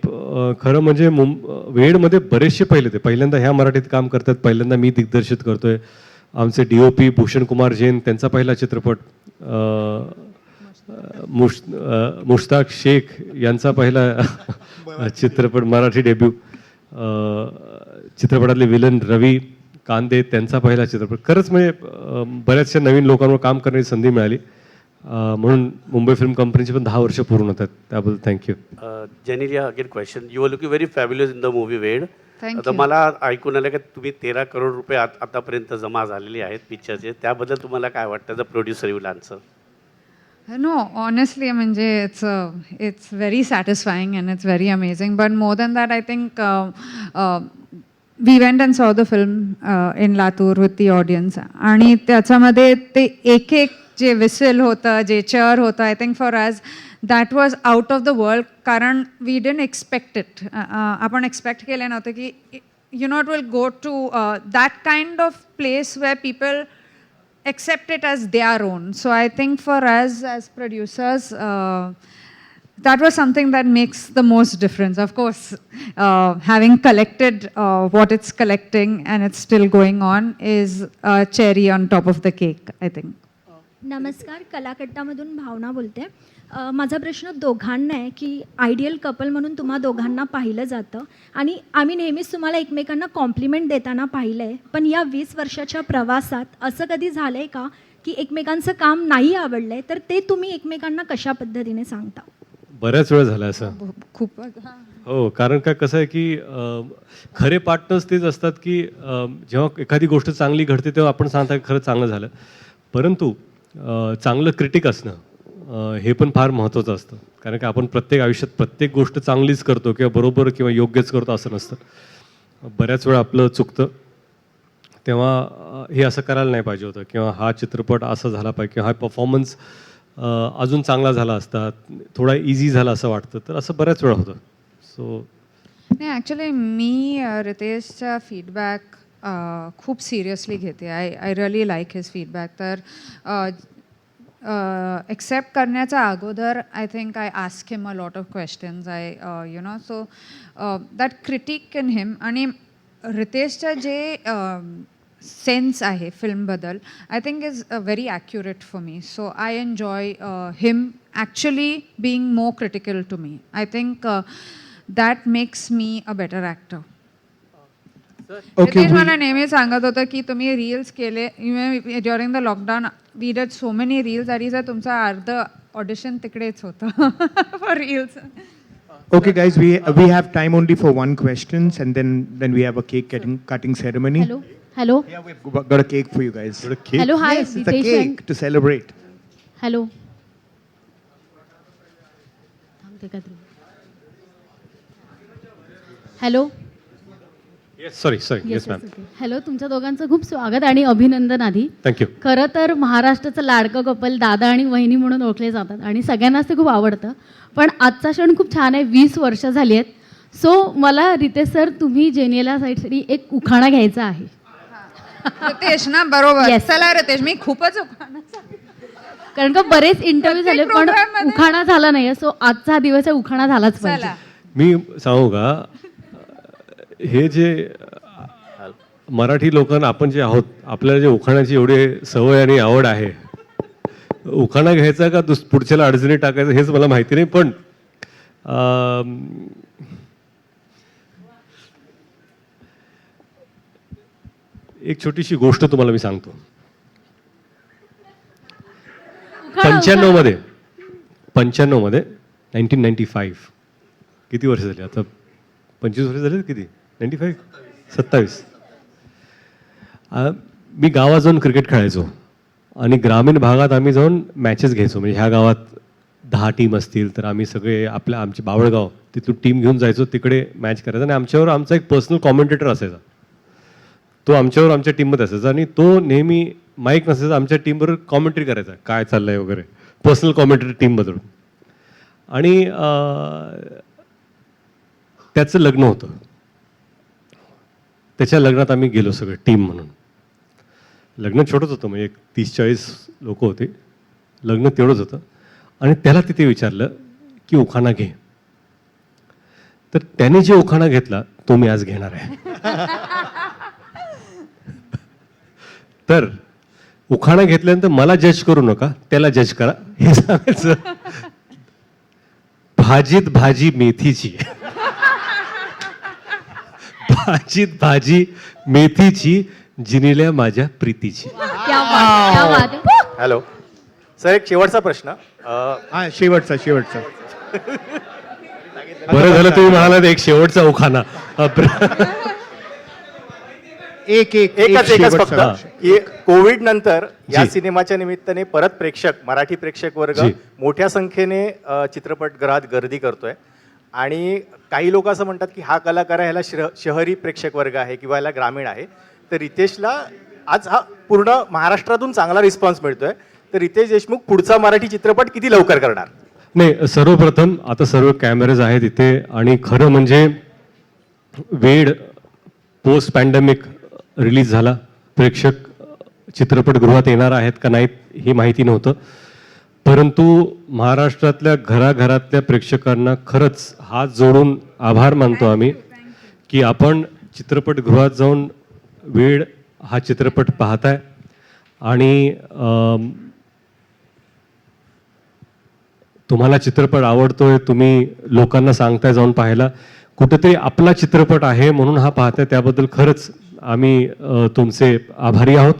खरं म्हणजे वेडमध्ये बरेचसे पहिल्यांदा ह्या मराठीत काम करतात, पहिल्यांदा मी दिग्दर्शित करतोय. आमचे DOP भूषण कुमार जैन, त्यांचा पहिला चित्रपट. मुश्ताक शेख यांचा पहिला चित्रपट, मराठी डेब्यू. चित्रपटातले विलन रवी कांदे, त्यांचा पहिला चित्रपट. खरंच म्हणजे बऱ्याचशा नवीन लोकांवर काम करण्याची संधी मिळाली. म्हणून मुंबई फिल्म कंपनीचे पण 10 वर्ष पूर्ण होतात. त्याबद्दल thank you. Genelia, again question. You are looking very fabulous in the movie Ved. Thank मला ऐकून आलं की तुम्ही 13 करोड रुपये आतापर्यंत जमा झालेले आहेत पिक्चरचे. त्याबद्दल तुम्हाला काय वाटतं the producer you answer? No, honestly, म्हणजे it's very satisfying and it's very amazing. But more than that, I think we went and saw the film in Latur with the audience. आणि त्याच्यामध्ये ते एक जे विसल होतं, जे चेअर होतं, I think for us that was out of the world. कारण वी डिडंट एक्सपेक्ट इट. आपण एक्सपेक्ट केलं नव्हतं की you not will go to that kind of place where people accept it as their own. So I think for us as producers, that was something that makes the most difference. Of course, having collected what it's collecting and it's still going on is a cherry on top of the cake, I think. नमस्कार, कलाकट्टामधून भावना बोलते. माझा प्रश्न दोघांना आहे की आयडियल कपल म्हणून तुम्हा दोघांना पाहिलं जातं आणि आम्ही नेहमीच तुम्हाला एकमेकांना कॉम्प्लिमेंट देताना पाहिलं आहे. पण या 20 वर्षाच्या प्रवासात असं कधी झालं आहे का की एकमेकांचं काम नाही आवडलं आहे, तर ते तुम्ही एकमेकांना कशा पद्धतीने सांगता? बऱ्याच वेळा झालं असं. खूप. हो, कारण काय कसं आहे की खरे पार्टनर्स तेच असतात की जेव्हा एखादी गोष्ट चांगली घडते तेव्हा आपण सांगता की खरं चांगलं झालं. परंतु चांगलं क्रिटिक असणं हे पण फार महत्त्वाचं असतं. कारण की आपण आयुष्यात प्रत्येक गोष्ट चांगलीच करतो किंवा बरोबर किंवा योग्यच करतो असं नसतं. बऱ्याच वेळा आपलं चुकतं. तेव्हा हे असं करायला नाही पाहिजे होतं किंवा हा चित्रपट असा झाला पाहिजे किंवा हा परफॉर्मन्स अजून चांगला झाला असता, थोडा इझी झाला असं वाटतं. तर असं बऱ्याच वेळा होतं. सो नाही, ॲक्च्युली मी रितेशचा फीडबॅक खूप सिरियसली घेते. I really like his feedback. तर एक्सेप्ट करण्याच्या अगोदर I think I ask him a lot of questions. So that critic in him. आणि रितेशचं जे सेन्स आहे फिल्मबद्दल, I think is very accurate for me. So I enjoy him actually being more critical to me. I think that makes me a better actor. Ritesh मला नेहमी सांगत होतं की तुम्ही रील्स केले during the lockdown. We did so many reels आणि सर तुमचं अर्ध ऑडिशन तिकडेच होतं for reels. Okay, guys, we have time only for one questions, and then we have a cake cutting ceremony. Hello. Yeah, we've got a cake for you guys. Got a cake? Hello, hi. Yes, it's a cake to celebrate. Hello. Hello. Sorry yes ma'am. Hello, तुमच्या दोघांचं खूप स्वागत आणि अभिनंदन आधी. थँक्यू. खरं तर महाराष्ट्राचं लाडकं कपल दादा आणि वहिनी म्हणून ओळखले जातात आणि सगळ्यांनाच ते खूप आवडतं. पण आजचा क्षण खूप छान आहे. 20 वर्ष झाली आहेत. सो मला रितेश सर, तुम्ही जेनियला साईडसाठी एक उखाणा घ्यायचा आहे. रितेश ना, बरोबर. Yes. चला रितेश, मी खूपच कारण का बरेच इंटरव्ह्यू झाले पण program मध्ये- उखाणा झाला नाही. सो आजचा हा दिवस आहे, उखाणा झालाच पाहिजे. चला. मी सांगू का, हे जे मराठी लोकांना आपण जे आहोत, आपल्याला जे उखाण्याची एवढी सवय आणि आवड आहे, उखाणा घ्यायचा का पुढच्याला अडचणी टाकायचं हेच मला माहिती नाही. पण एक छोटीशी गोष्ट तुम्हाला मी सांगतो. 95 मध्ये 1995 किती वर्ष झाली आता? 25 वर्ष झाली किती? 95 27. मी गावात जाऊन क्रिकेट खेळायचो आणि ग्रामीण भागात आम्ही जाऊन मॅचेस घ्यायचो. म्हणजे ह्या गावात 10 टीम असतील तर आम्ही सगळे आमचे बावळगाव तिथून टीम घेऊन जायचो, तिकडे मॅच करायचा आणि आमच्यावर आमचा एक पर्सनल कॉमेंटेटर असायचा. तो आमच्यावर आमच्या टीममध्ये असायचा आणि तो नेहमी माईक नसायचा, आमच्या टीमबरोबर कॉमेंट्री करायचा, काय चाललंय वगैरे, पर्सनल कॉमेंट्री टीममधून. आणि त्याचं लग्न होतं. त्याच्या लग्नात आम्ही गेलो सगळं टीम म्हणून. लग्न छोटंच होतं, म्हणजे 30-40 लोक होते. लग्न तेवढंच होतं. आणि त्याला तिथे विचारलं की उखाणा घे. तर त्याने जे उखाणा घेतला तो मी आज घेणार आहे. तर उखाणा घेतल्यानंतर मला जज करू नका, त्याला जज करा हे सांगायचं. भाजीत भाजी मेथीची, भाजीत भाजी मेथीची, जिनिल्या माझ्या प्रीतीची. हॅलो सर, एक शेवटचा प्रश्न. हा, शेवटचा. बरं झालं तुम्ही म्हणालात एक शेवटचा उखाणा. एकच फक्त की कोविड नंतर या सिनेमाच्या निमित्ताने परत मराठी प्रेक्षक वर्ग मोठ्या संख्येने चित्रपटगृहात गर्दी करतोय आणि काही लोक असं म्हणतात की हा कलाकार आहे, ह्याला शहरी प्रेक्षक वर्ग आहे किंवा ह्याला ग्रामीण आहे. तर रितेशला आज हा पूर्ण महाराष्ट्रातून चांगला रिस्पॉन्स मिळतोय. तर रितेश देशमुख पुढचा मराठी चित्रपट किती लवकर करणार? नाही, सर्वप्रथम आता सर्व कॅमेरेज आहेत इथे आणि खरं म्हणजे वेड पोस्ट पॅन्डेमिक रिलीज झाला. प्रेक्षक चित्रपटगृहात येणार आहेत का नाहीत हे माहिती नव्हतं, परंतु महाराष्ट्रातल्या घराघरातल्या प्रेक्षकांना खरंच हात जोडून आभार मानतो आम्ही की आपण चित्रपटगृहात जाऊन वेड हा चित्रपट पाहताय आणि तुम्हाला चित्रपट आवडतोय, तुम्ही लोकांना सांगताय जाऊन पाहायला. कुठेतरी आपला चित्रपट आहे म्हणून हा पाहताय, त्याबद्दल खरंच आम्ही तुमचे आभारी आहोत.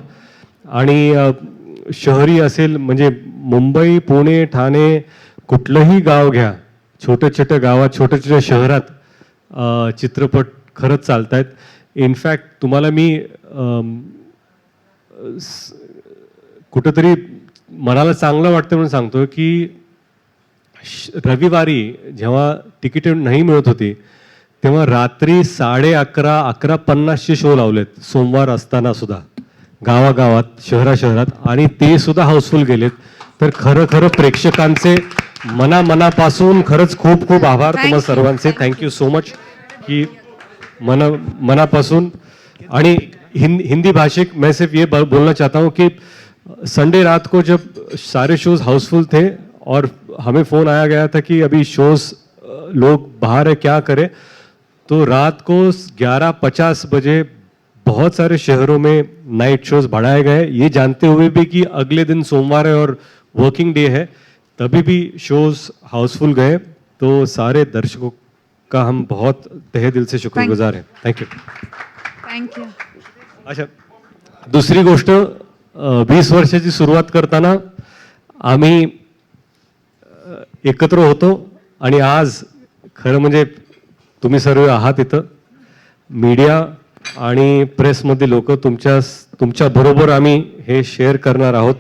आणि शहरी असेल म्हणजे मुंबई, पुणे, ठाणे, कुठलंही गाव घ्या, छोट्या छोट्या गावात, छोट्या छोट्या शहरात चित्रपट खरंच चालत आहेत. इनफॅक्ट तुम्हाला मी कुठंतरी मनाला चांगलं वाटतं म्हणून सांगतो की रविवारी जेव्हा तिकीटे नाही मिळत होती तेव्हा रात्री 11:30 11:50चे शो लावलेत सोमवार असताना सुद्धा गावागावात, शहरात, आणि ते सुद्धा हाऊसफुल गेलेत. तर खरं प्रेक्षकांचे मनापासून खरंच खूप खूप आभार तुम्हाला सर्वांचे. थँक्यू सो मच की मनापासून. आणि हिंदी भाषिक मैं सिर्फ ये बोलना चाहता हूँ कि संडे रात को जब सारे शोज हाउसफुल थे और हमें फ़ोन आया गया था कि अभी शोज लोग बाहर है, क्या करें, तो रात को 11:50 बजे बहुत सारे शहरों में नाइट शोज बढ़ाए गए, ये जानते हुए भी कि अगले दिन सोमवार है और वर्किंग डे है, तभी भी शोज हाउसफुल गए. तो सारे दर्शकों का हम बहुत तहे दिल से शुक्रगुजार हैं. थँक्यू. अच्छा, दुसरी गोष्ट, 20 वर्षाची सुरुवात करताना आम्ही एकत्र होतो आणि आज खरं म्हणजे तुम्ही सर्व आहात इथं, मीडिया आणि प्रेसमध्ये लोक तुमच्या बरोबर आम्ही हे शेअर करणार आहोत.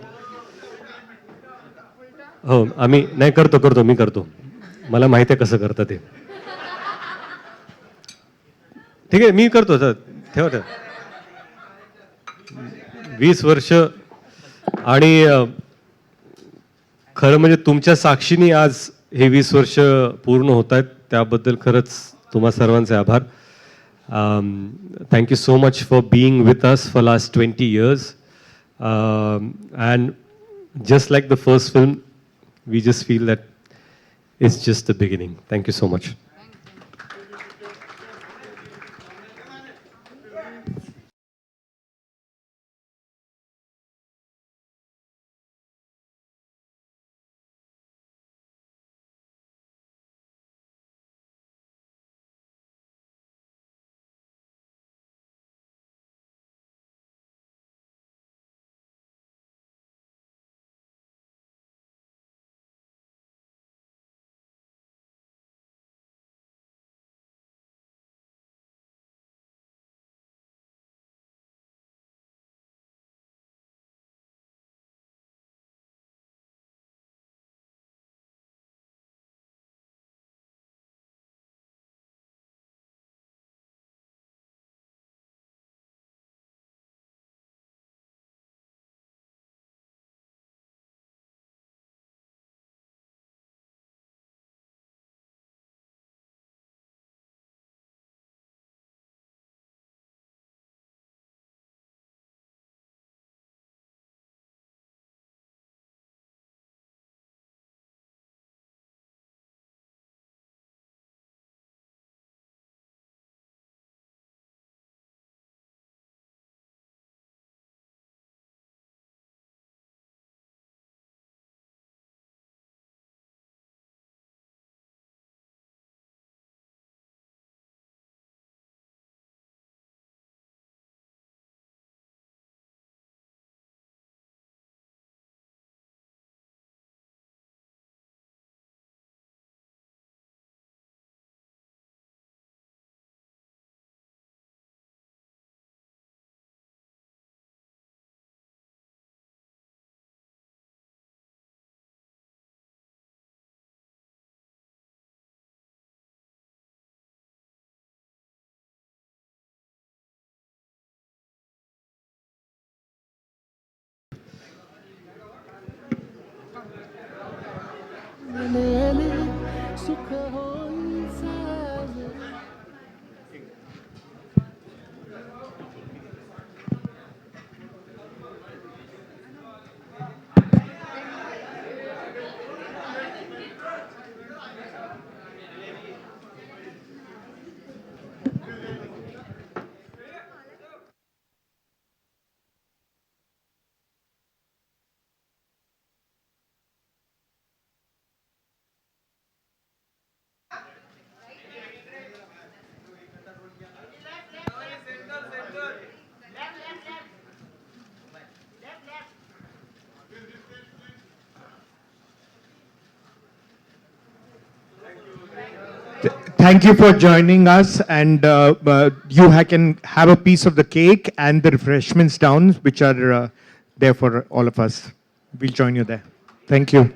हो, आम्ही नाही मी करतो, मला माहिती आहे कसं करतं ते. ठीक आहे, मी करतो सर, ठेवा ठेवा. 20 वर्ष आणि खरं म्हणजे तुमच्या साक्षीने आज हे 20 वर्ष पूर्ण होत आहेत, त्याबद्दल खरंच तुम्हा सर्वांचे आभार. Thank you so much for being with us for last 20 years. And just like the first film, we just feel that it's just the beginning. Thank you so much. Thank you for joining us, and you can have a piece of the cake and the refreshments down, which are there for all of us. We'll join you there. Thank you.